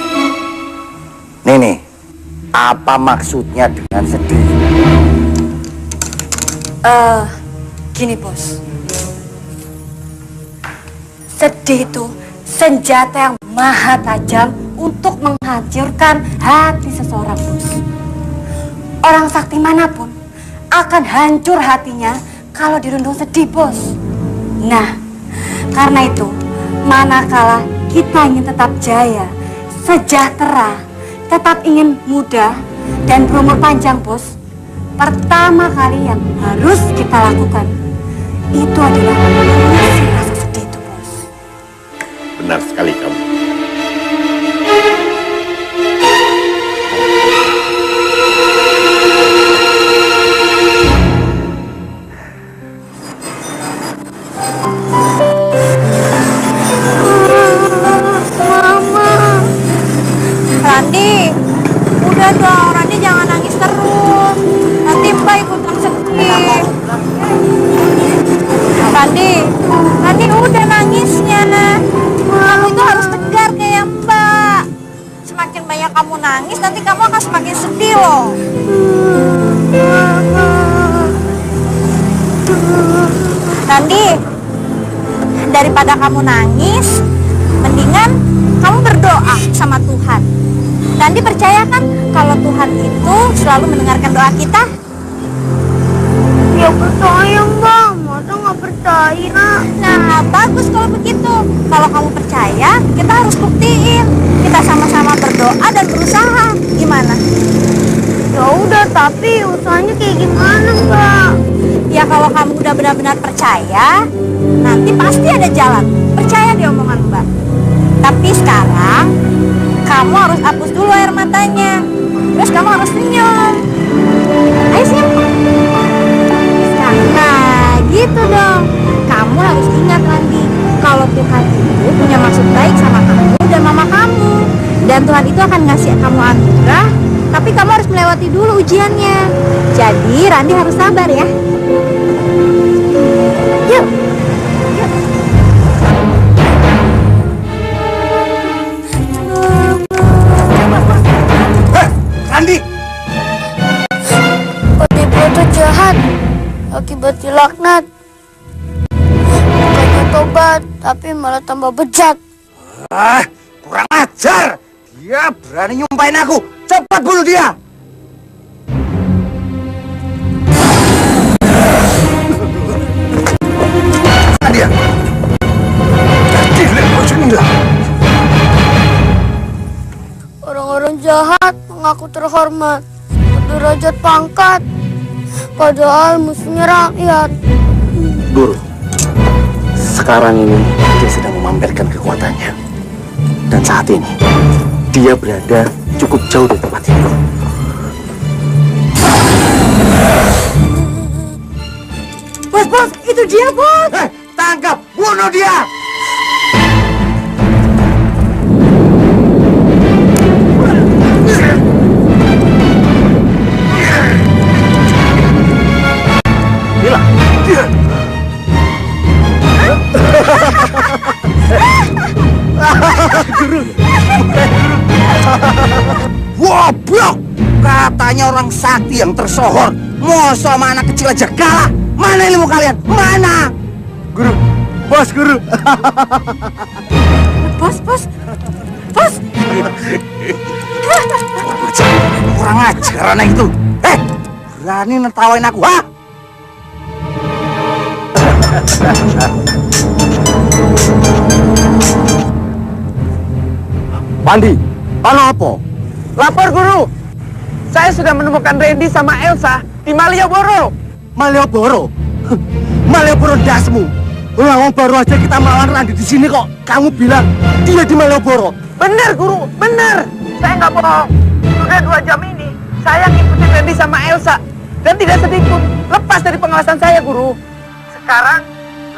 Nini, apa maksudnya dengan sedih? Gini, Bos. Sedih itu senjata yang maha tajam untuk menghancurkan hati seseorang, Bos. Orang sakti manapun akan hancur hatinya kalau dirundung sedih, Bos. Nah, karena itu, manakala kita ingin tetap jaya, sejahtera, tetap ingin muda dan berumur panjang, Bos, pertama kali yang harus kita lakukan itu adalah mengisi rasa sedih itu, Bos. Benar sekali kamu. Randy, udah dong, Randy jangan nangis terus. Nanti Mbak ikutan sedih. Randy udah nangisnya. Kamu itu harus tegar kayak Mbak. Semakin banyak kamu nangis, nanti kamu akan semakin sedih loh. Randy, daripada kamu nangis, mendingan kamu berdoa sama Tuhan. Randy percaya kan kalau Tuhan itu selalu mendengarkan doa kita? Ya percaya, Mbak. Masa nggak percaya? Nah, bagus kalau begitu. Kalau kamu percaya, kita harus buktiin. Kita sama-sama berdoa dan berusaha. Gimana? Ya udah, tapi usahanya kayak gimana, Mbak? Ya kalau kamu udah benar-benar percaya, nanti pasti ada jalan. Percaya di omongan Mbak. Tapi sekarang kamu harus hapus dulu air matanya. Terus kamu harus senyum. Ayo senyum. Nah, gitu dong. Kamu harus ingat, Randy, kalau Tuhan itu punya maksud baik sama kamu dan mama kamu. Dan Tuhan itu akan ngasih kamu anugerah, tapi kamu harus melewati dulu ujiannya. Jadi Randi harus sabar ya. Yuk. Randi! Putih-putih jahat, akibat dilaknat. Bukannya tobat, tapi malah tambah bejat. Kurang ajar! Dia berani nyumpahin aku! Cepat bunuh dia! Mana dia? Jadi lepas inilah. Orang-orang jahat mengaku terhormat, derajat pangkat, padahal musuhnya rakyat. Guru, sekarang ini dia sedang memamerkan kekuatannya. Dan saat ini, dia berada cukup jauh dari tempat ini. Bos, itu dia, Bos. Tangkap! Bunuh dia! Goblok! Katanya orang sakti yang tersohor. Masa sama anak kecil aja kalah? Mana ilmu kalian? Mana? Guru, bos guru. Bos. Kurang ajar anak itu. Berani netawain aku, ha? Pandi, Apa? Lapor guru. Saya sudah menemukan Randy sama Elsa di Malioboro. Malioboro? Malioboro dasmu. Wong baru aja kita melawan Randi di sini kok. Kamu bilang dia di Malioboro. Bener guru, bener. Saya nggak bohong. Sudah 2 jam ini saya ngikutin Randy sama Elsa dan tidak sedikit lepas dari pengawasan saya guru. Sekarang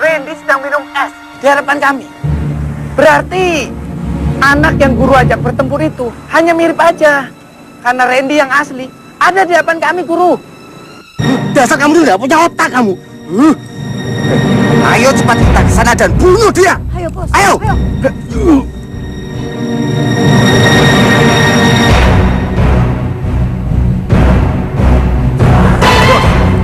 Randy sedang minum es di hadapan kami. Berarti anak yang guru ajak bertempur itu hanya mirip aja. Karena Randy yang asli ada di hadapan kami guru. Dasar kamu tuh nggak punya otak kamu. Ayo cepat kita ke sana dan bunuh dia. Ayo, Bos. Ayo.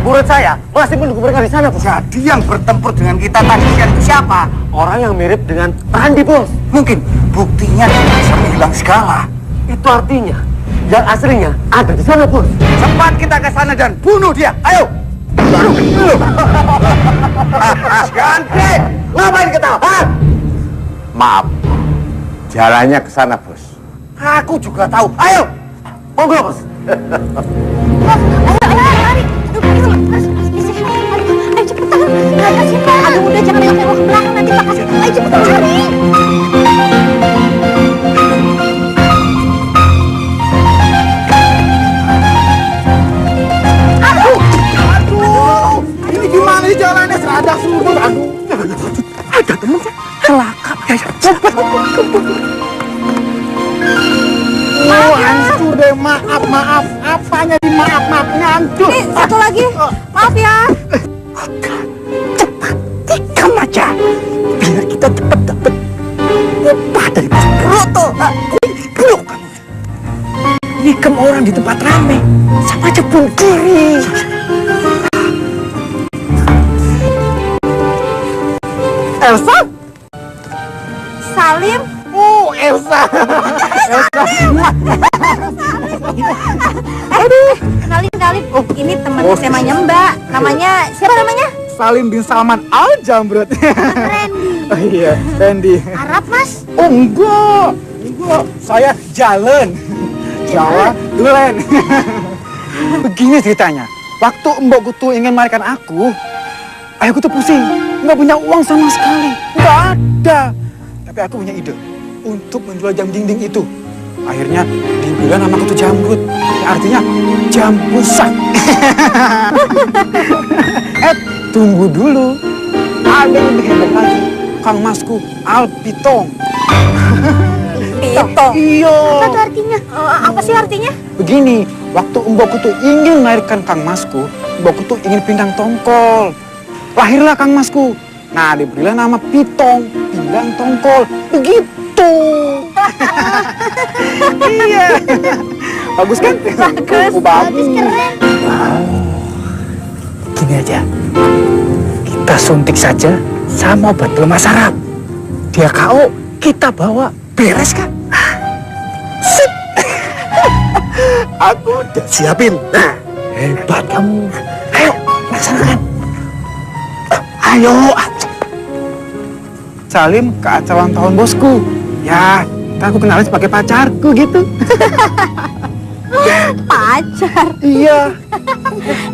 Menurut saya masih menunggu mereka di sana, Bos. Jadi yang bertempur dengan kita tadi siang itu siapa? Orang yang mirip dengan Randy, Bos. Mungkin buktinya dia bisa menghilang segala. Itu artinya yang aslinya ada di sana, Bos. Cepat kita ke sana dan bunuh dia. Ayo. Ganti. Ngapain ketawa? Ha? Maaf, jalannya ke sana, Bos. Aku juga tahu. Ayo. Monggo, Bos. Ayo, lari. Harus di sini. Ayo cepetan. Aduh, udah jangan nengok-nengok ke belakang nanti Pak kasih. Ayo cepetan lari. Ini gimana sih jalannya? Serada surut. Aduh. Ada temen saya. Celaka. Ya, cepat. Hancur deh. Maaf. Apanya di maafnya hancur. Nih, satu lagi. Maaf ya. Cepat. Tikam aja. Biar kita cepat dapat upah dari Bos Broto. Blok kamu. Nikam orang di tempat rame. Sama aja bunuh diri. Elsa? Salim. Oh, Elsa. Kenalin. Ini teman SMA-nya Mbak. Namanya, siapa namanya? Salim bin Salman Al Jambrut. Randy. Oh iya, Randy. Arab, Mas? Oh enggak. Saya Jalan. Jawa Dulen. Begini ceritanya. Waktu mbokku tuh ingin melahirkan aku tuh pusing. Nggak punya uang sama sekali. Nggak ada. Tapi aku punya ide untuk menjual jam dinding itu. Akhirnya dibilang namaku tuh Jambrut. Artinya jam pusat. Tunggu dulu. Ada yang lebih hebat lagi. Kang Masku Alpitong. Pitong. Iya. Apa tuh artinya? Apa sih artinya? Begini, waktu mbokku tuh ingin melahirkan Kang Masku, mbokku tuh ingin pindang tongkol. Lahirlah Kang Masku. Nah, diberilah nama Pitong, pindang tongkol. Begitu. Iya. Bagus kan? Bagus. Habis keren. Gini aja, kita suntik saja sama obat pelemah saraf. Dia KO, kita bawa, beres kan? Sip. Aku udah siapin. Nah, hebat kamu. Ayo, laksanakan. Ayo. Salim ke acara ulang tahun bosku. Ya, ntar aku kenalin sebagai pacarku gitu. Pacar. Iya.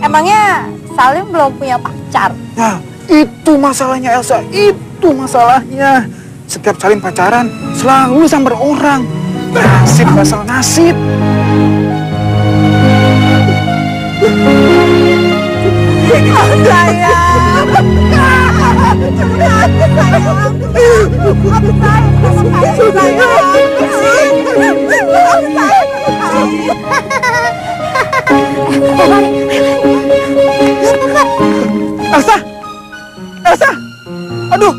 Emangnya Salim belum punya pacar? Nah, itu masalahnya Elsa, itu masalahnya. Setiap Salim pacaran, selalu sambar orang. Nasib masalah nasib. Elsa! Elsa! Aduh!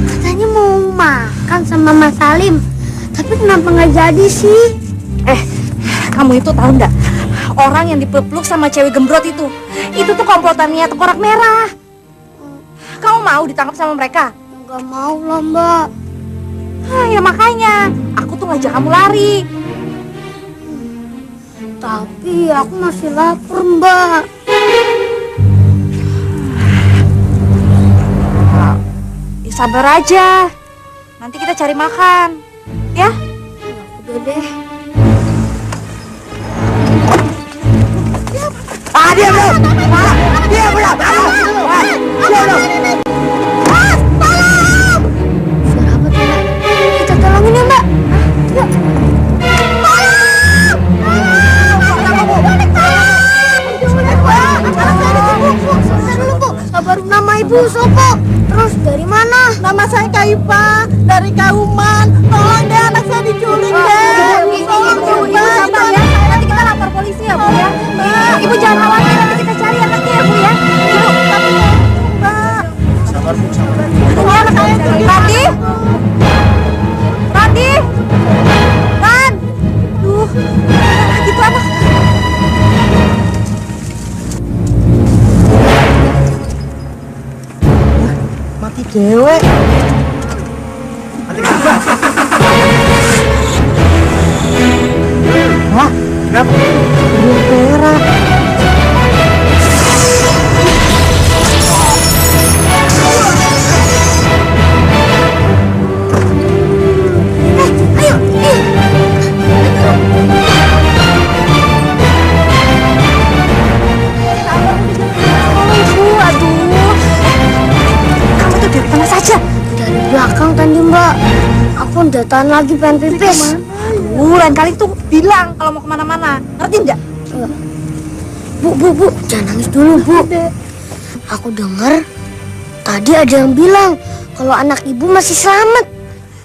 Katanya mau makan sama Mas Salim. Tapi kenapa nggak jadi sih? Kamu itu tahu nggak? Orang yang dipeluk sama cewek gembrot itu tuh komplotannya Tengkorak Merah. Kamu mau ditangkap sama mereka? Nggak mau lah, Mbak. Ya makanya, aku tuh ngajak kamu lari. Tapi aku masih lapar, Mbak. Ya, sabar aja. Nanti kita cari makan. Ya? Udah deh. Dia belum. Dia belum. Suara apa tuh, Mbak? Kita tolongin ya, Mbak. Yuk. Baru nama ibu Sopo. Terus dari mana? Nama saya Kaifa dari Kauman. Tolong deh, anak saya diculik deh. Ibu sabar ya. Nanti kita lapor polisi ya, Bu ya. Ibu jangan khawatir, nanti kita cari anaknya ya, Bu ya. Ibu, tapi Mbak. Sabar, Bu, sabar. Ini anak saya. Randi? Randi? Ran? Duh, gitu anak. Mati dewe. Wah, kenapa? Burung perak. Belakang tadi, Mbak. Aku udah tahan lagi pengen pipis. Lain kali tuh bilang kalau mau kemana-mana. Ngerti nggak? Bu, jangan nangis dulu, Bu. Aku dengar tadi ada yang bilang kalau anak ibu masih selamat.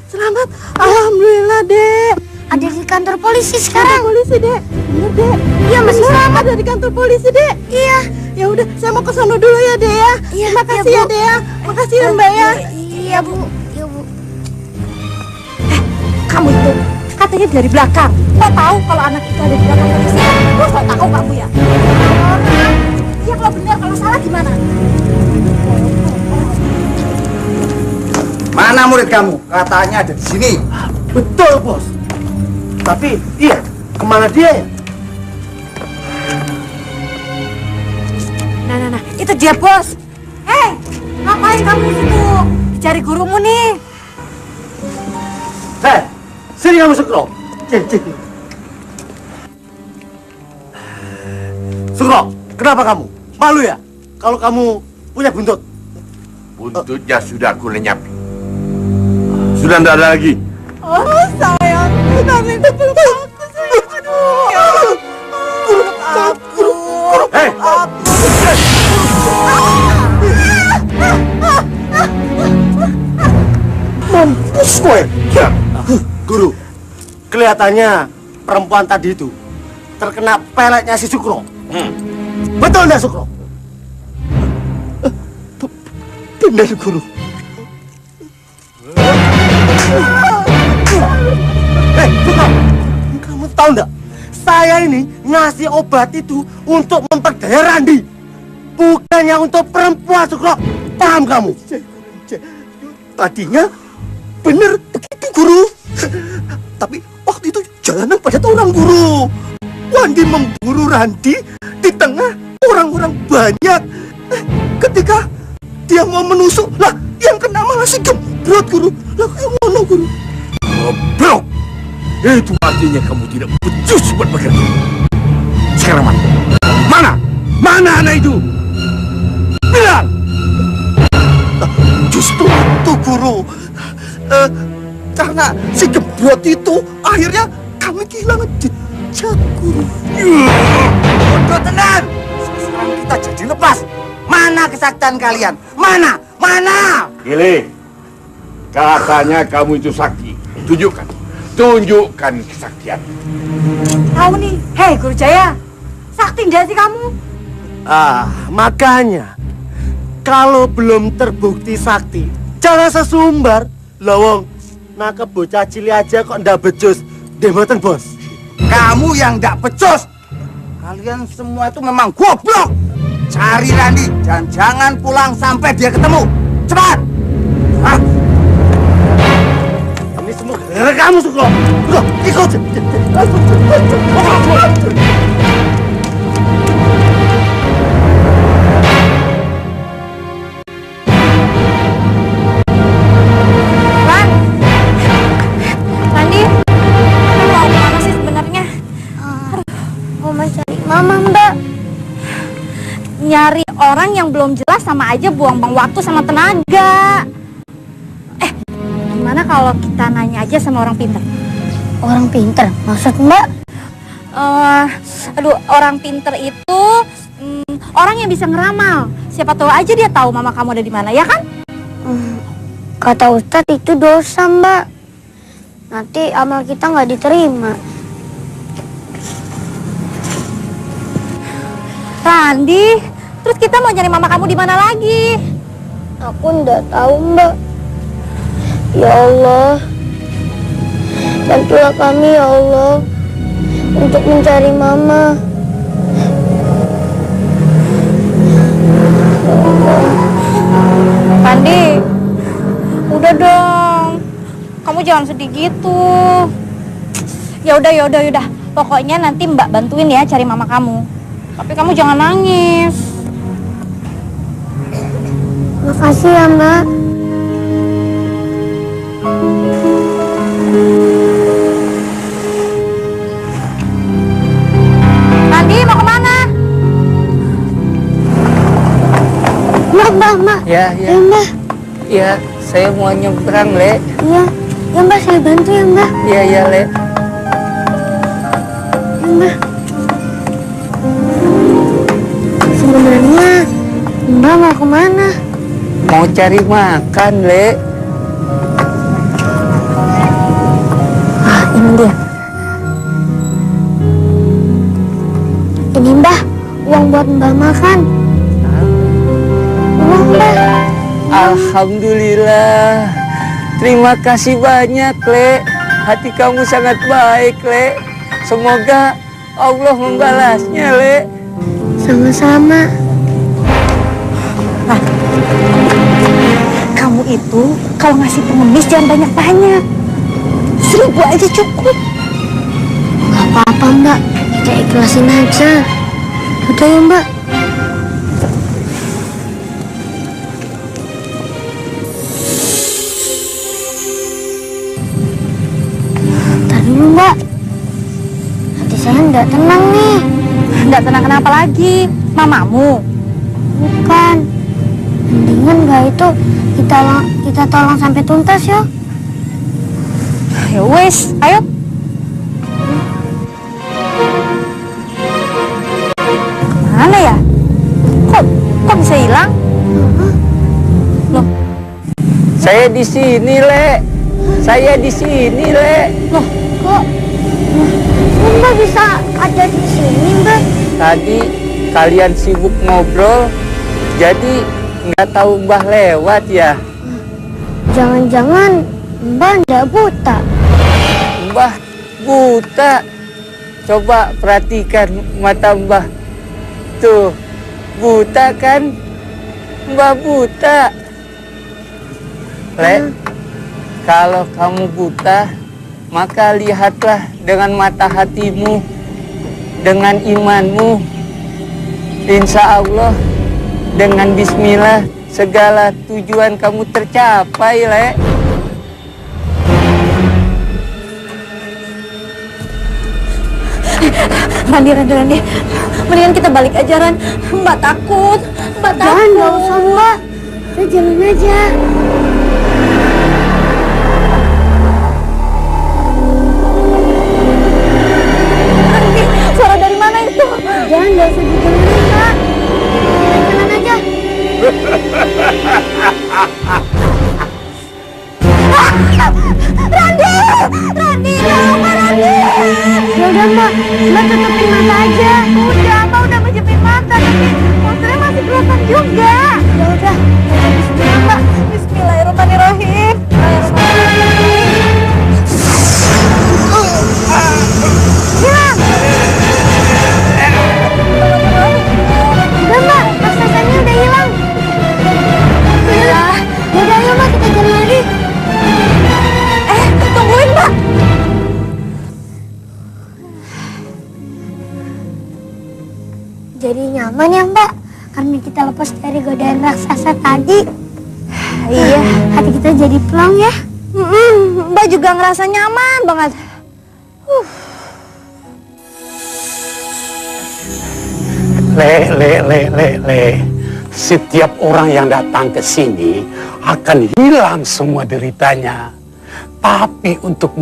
Selamat, alhamdulillah, Dek. Ada di kantor polisi sekarang. Polisi, Dek. Bener, Dek. Iya, masih selamat. Ada di kantor polisi, Dek. Iya. Ya udah, saya mau ke sana dulu ya, Dek ya. Iya, Makasih iya, ya, Bu. Dek ya. Makasih ya, Mbak ya. Iya, Bu. Iya, Bu. Kamu itu katanya dari belakang. Kok tahu kalau anak itu ada di belakang polisi? Lu kok tahu kamu ya? Iya, kalau benar, kalau salah gimana? Mana murid kamu? Katanya ada di sini. Betul, Bos. Tapi dia, kemana dia ya? Nah, itu dia, Bos. Hei, ngapain kamu di situ? Cari gurumu nih. Hei, sini kamu Sukro. Sukro, kenapa kamu? Malu ya? Kalau kamu punya buntut? Buntutnya sudah aku lenyapi. Sudah tidak ada lagi. Oh, sayang. Nanti itu peluk aku, sayang. Aduh. Peluk aku. Hei! Kowe. Guru, kelihatannya perempuan tadi itu terkena peletnya si Sukro. Betul nggak, Sukro? Benar, Guru. Sukro, kamu tahu nggak? Saya ini ngasih obat itu untuk memperdaya Randi, bukannya untuk perempuan, Sukro. Paham kamu? Tadinya bener begitu, Guru. Tapi waktu itu jalanan pada orang, Guru. Wandi memburu Randi di tengah orang-orang banyak. Ketika dia mau menusuk, lah yang kena malah si Gembrot, Guru. Lah kayak mana, Guru? Goblok! Itu artinya kamu tidak becus buat bekerja. Sekarang mana? Mana anak itu? Bilang! Justru itu, Guru. Karena si Gembrot itu akhirnya kami kehilangan jejak, Guru. Bodoh tenan. Sekarang kita jadi lepas. Mana kesaktian kalian? Mana? Mana? Gile, katanya kamu itu sakti. Tunjukkan kesaktian. Tahu nih, hei Guru Jaya, sakti nggak sih kamu? Makanya kalau belum terbukti sakti, jangan sesumbar. Lawong, nangkep bocah cili aja kok ndak becus. Demboten, Bos. Kamu yang nggak becus. Kalian semua itu memang goblok. Cari Randi dan jangan pulang sampai dia ketemu. Cepat. Hah? Ini semua gara-gara kamu, Sukro. Udah, ikut. Randi, kamu mau kemana sih sebenarnya? Mau mencari Mama, Mbak. Nyari orang yang belum jelas sama aja buang-buang waktu sama tenaga. Gimana kalau kita nanya aja sama orang pintar? Orang pinter, maksud Mbak? Orang pintar itu orang yang bisa ngeramal. Siapa tahu aja dia tahu mama kamu ada di mana, ya kan? Kata Ustadz itu dosa, Mbak. Nanti amal kita nggak diterima. Randi, terus kita mau nyari mama kamu di mana lagi? Aku nggak tahu, Mbak. Ya Allah, bantulah kami ya Allah untuk mencari Mama. Randi, udah dong. Kamu jangan sedih gitu. Ya udah. Pokoknya nanti Mbak bantuin ya cari mama kamu. Tapi kamu jangan nangis. Makasih ya, Mbak. Randi mau kemana? Mbak. Ya. Mbak. Ya, saya mau nyebrang, Le. Iya, ya Mbak, saya bantu ya, Mbak. Iya, Le. Ya, Mbak. Sebenarnya Mbak mau kemana? Mau cari makan, Le. Ini dia. Ini Mbak, uang buat Mbak makan. Uang, Mbak. Alhamdulillah. Terima kasih banyak, Le. Hati kamu sangat baik, Le. Semoga Allah membalasnya, Le. Sama-sama. Kamu itu kalau ngasih pengemis jangan banyak-banyak. 1000 aja cukup. Gak apa-apa, Mbak. Kita ikhlasin aja. Udah ya, Mbak. Ntar dulu, Mbak. Hati saya nggak tenang nih. Nggak tenang kenapa lagi? Mamamu? Bukan. Mendingan nggak itu kita tolong sampai tuntas ya. Ya wes, ayo. Kemana ya? Kok bisa hilang? Loh, Saya di sini, Le. Saya di sini, Le. Loh, kok Mbak bisa ada di sini, Mbak? Tadi kalian sibuk ngobrol, jadi nggak tahu Mbah lewat ya. Jangan-jangan Mbak nggak buta? Mbah buta. Coba perhatikan mata Mbah. Tuh, buta kan? Mbah buta. Le, kalau kamu buta, maka lihatlah dengan mata hatimu, dengan imanmu. Insya Allah, dengan bismillah, segala tujuan kamu tercapai, Le. Randi, mendingan kita balik aja, Ran. Mbak takut, Mbak takut. Jangan, nggak usah, Mbak. Kita jalan aja. Randi, suara dari mana itu? Jangan, nggak usah dijalanin, Mbak. Jalan aja. Randi, tolong Randi. Ya udah, Mbak. Mbak tutupin mata aja. Udah menjepit mata, tapi monsternya masih kelihatan juga. Ya udah. Bismillah, Mbak. Bismillahirrahmanirrahim. Udah, Mbak. Raksasanya udah hilang. Ya udah, ayo, Mbak. Kita jalan lagi. Tungguin, Mbak. Jadi nyaman ya, Mbak, karena kita lepas dari godaan raksasa tadi. Iya, hati kita jadi plong ya. Mbak juga ngerasa nyaman banget. Le. Setiap orang yang datang ke sini akan hilang semua deritanya. Tapi untuk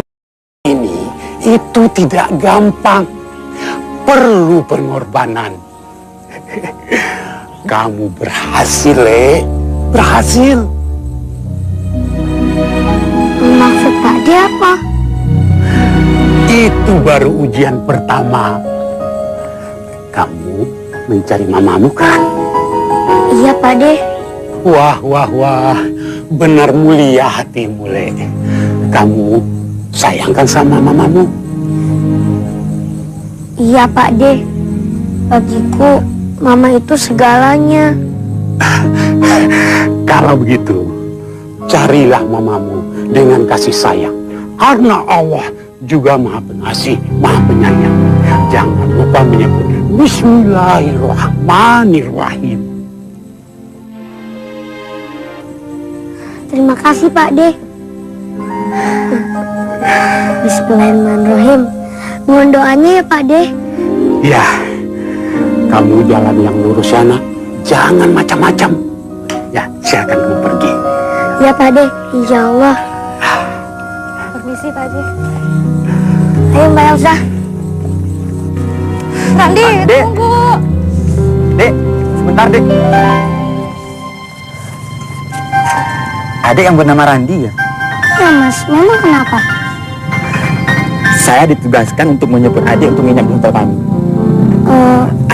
ini itu tidak gampang. Perlu pengorbanan. Kamu berhasil, Le. Berhasil. Maksud Pak D apa? Itu baru ujian pertama. Kamu mencari mamamu kan? Iya, Pak D. Wah. Benar mulia hatimu, Le. Kamu sayangkan sama mamamu? Iya, Pak D. Bagiku, mama itu segalanya. Kalau begitu, carilah mamamu dengan kasih sayang. Karena Allah juga Maha Pengasih, Maha Penyayang. Jangan lupa menyebut Bismillahirrahmanirrahim. Terima kasih, Pak D. Bismillahirrahmanirrahim. Mohon doanya ya, Pak D. Ya, kamu jalan yang lurus ya, nak. Jangan macam-macam. Ya, silakan kamu pergi. Ya, Pak D. Insya Allah. Permisi, Pak D. Ayo, Mbak Elsa. Randi, Dek. tunggu. Dek, sebentar, Dek. Adek yang bernama Randi ya? Ya, Mas. Memang kenapa? Saya ditugaskan untuk menyebut adik untuk nginep di hotel kami.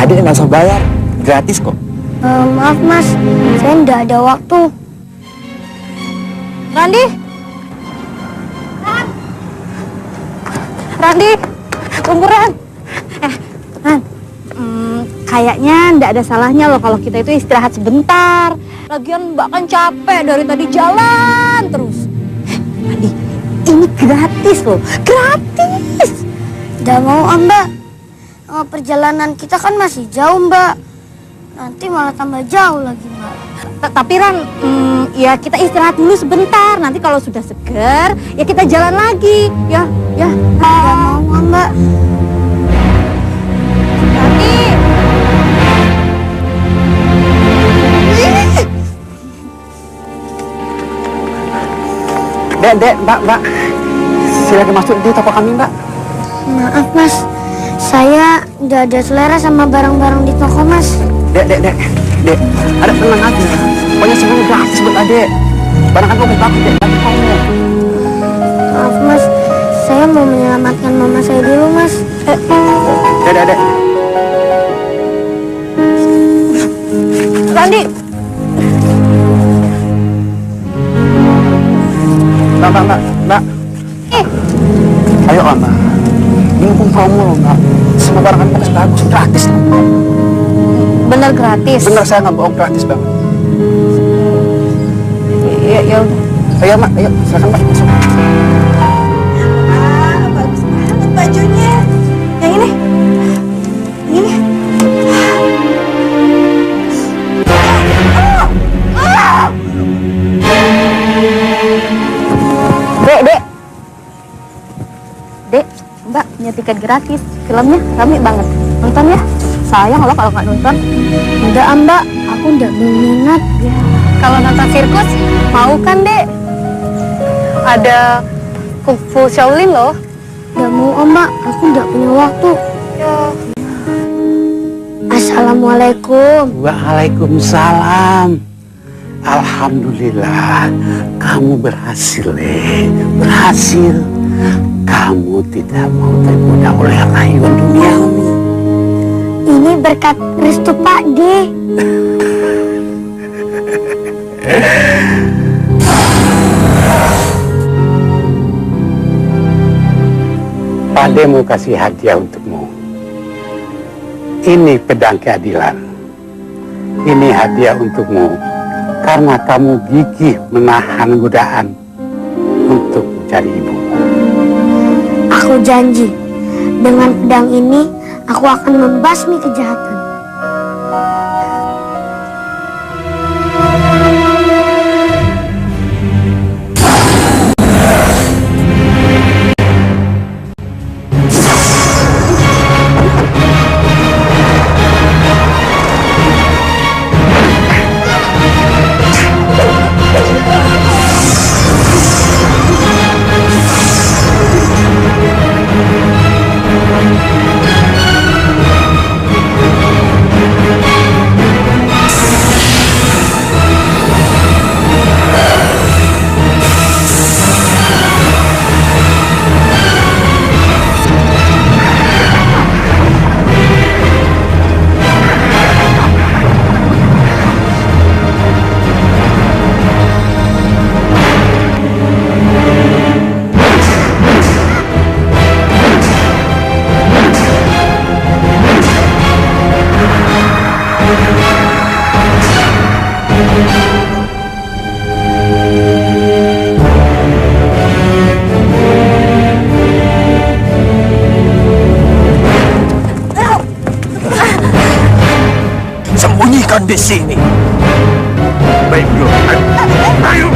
Adik nggak usah bayar, gratis kok. Maaf, Mas. Saya nggak ada waktu. Randi. Randi, tunggu, Ran. Ran, kayaknya ndak ada salahnya loh kalau kita itu istirahat sebentar. Lagian Mbak kan capek dari tadi jalan terus. Randi, ini gratis loh, gratis. Nggak mau, Mbak. Perjalanan kita kan masih jauh, Mbak. Nanti malah tambah jauh lagi, Mbak. Tapi Ran, ya kita istirahat dulu sebentar. Nanti kalau sudah seger, ya kita jalan lagi. Ya. Nggak mau, Mbak. Randi. Dek, Mbak. Silakan masuk di toko kami, Mbak. Maaf, Mas. Saya nggak ada selera sama barang-barang di toko, Mas. Dek. Ada tenang aja. Pokoknya semuanya gratis buat Adek. Barang kan kamu takut, Dek. Tapi kamu. Dek. Randi. Mbak. Ayo, Mbak. Ini mumpung promo loh, Mbak. Semua barang kami bagus, gratis. Bener gratis? Bener, saya nggak bohong, gratis banget. Ya udah. Ayo, Mbak. Ayo, silakan, Mbak. Masuk. Bagus banget bajunya. Yang ini. Dek, Mbak punya tiket gratis. Filmnya rame banget. Nonton ya. Sayang loh kalau nggak nonton. Udah Mbak, aku nggak berminat. Ya, kalau nonton sirkus, mau kan, Dek? Ada Kung Fu Shaolin loh. Nggak mau Mbak, aku nggak punya waktu. Ya. Assalamualaikum. Waalaikumsalam. Alhamdulillah, kamu berhasil, berhasil. Kamu tidak mau tergoda oleh rayuan duniawi. Ini berkat restu Pak D. Pak D mau kasih hadiah untukmu. Ini pedang keadilan. Ini hadiah untukmu karena kamu gigih menahan godaan untuk mencari ibu. Aku janji, dengan pedang ini aku akan membasmi kejahatan. Sembunyikan di sini. Baik, bro. Ayo.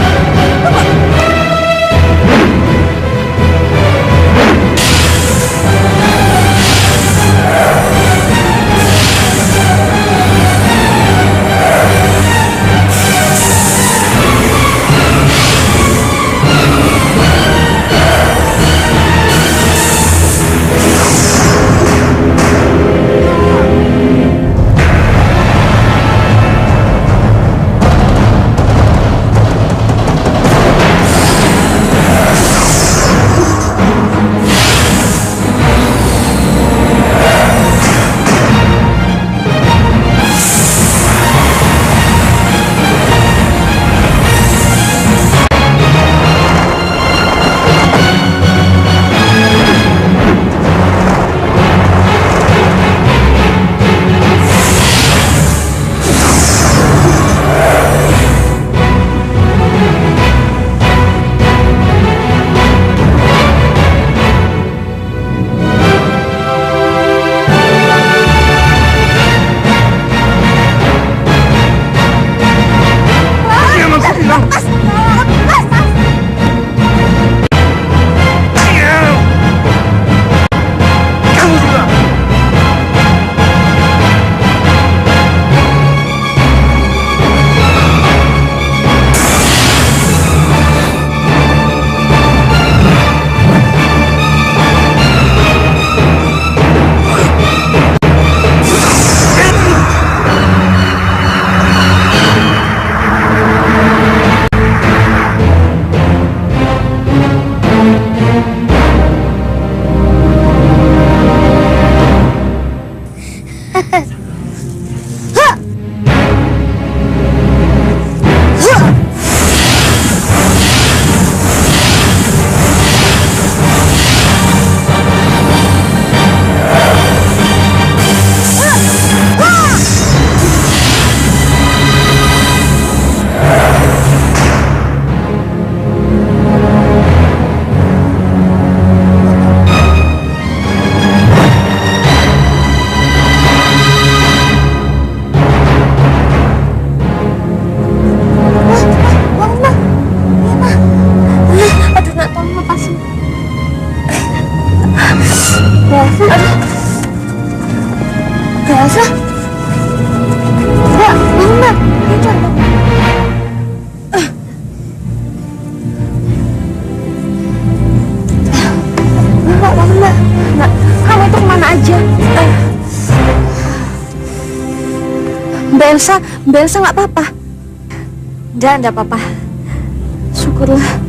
Aduh, nak, tolong lepasin. Elsa, aduh. Elsa. Nak, bangun, nak. Ayo, bangun. Nak, bangun, nak. Nak, kamu itu kemana aja? Mbak Elsa nggak apa-apa? Enggak apa-apa. Syukurlah.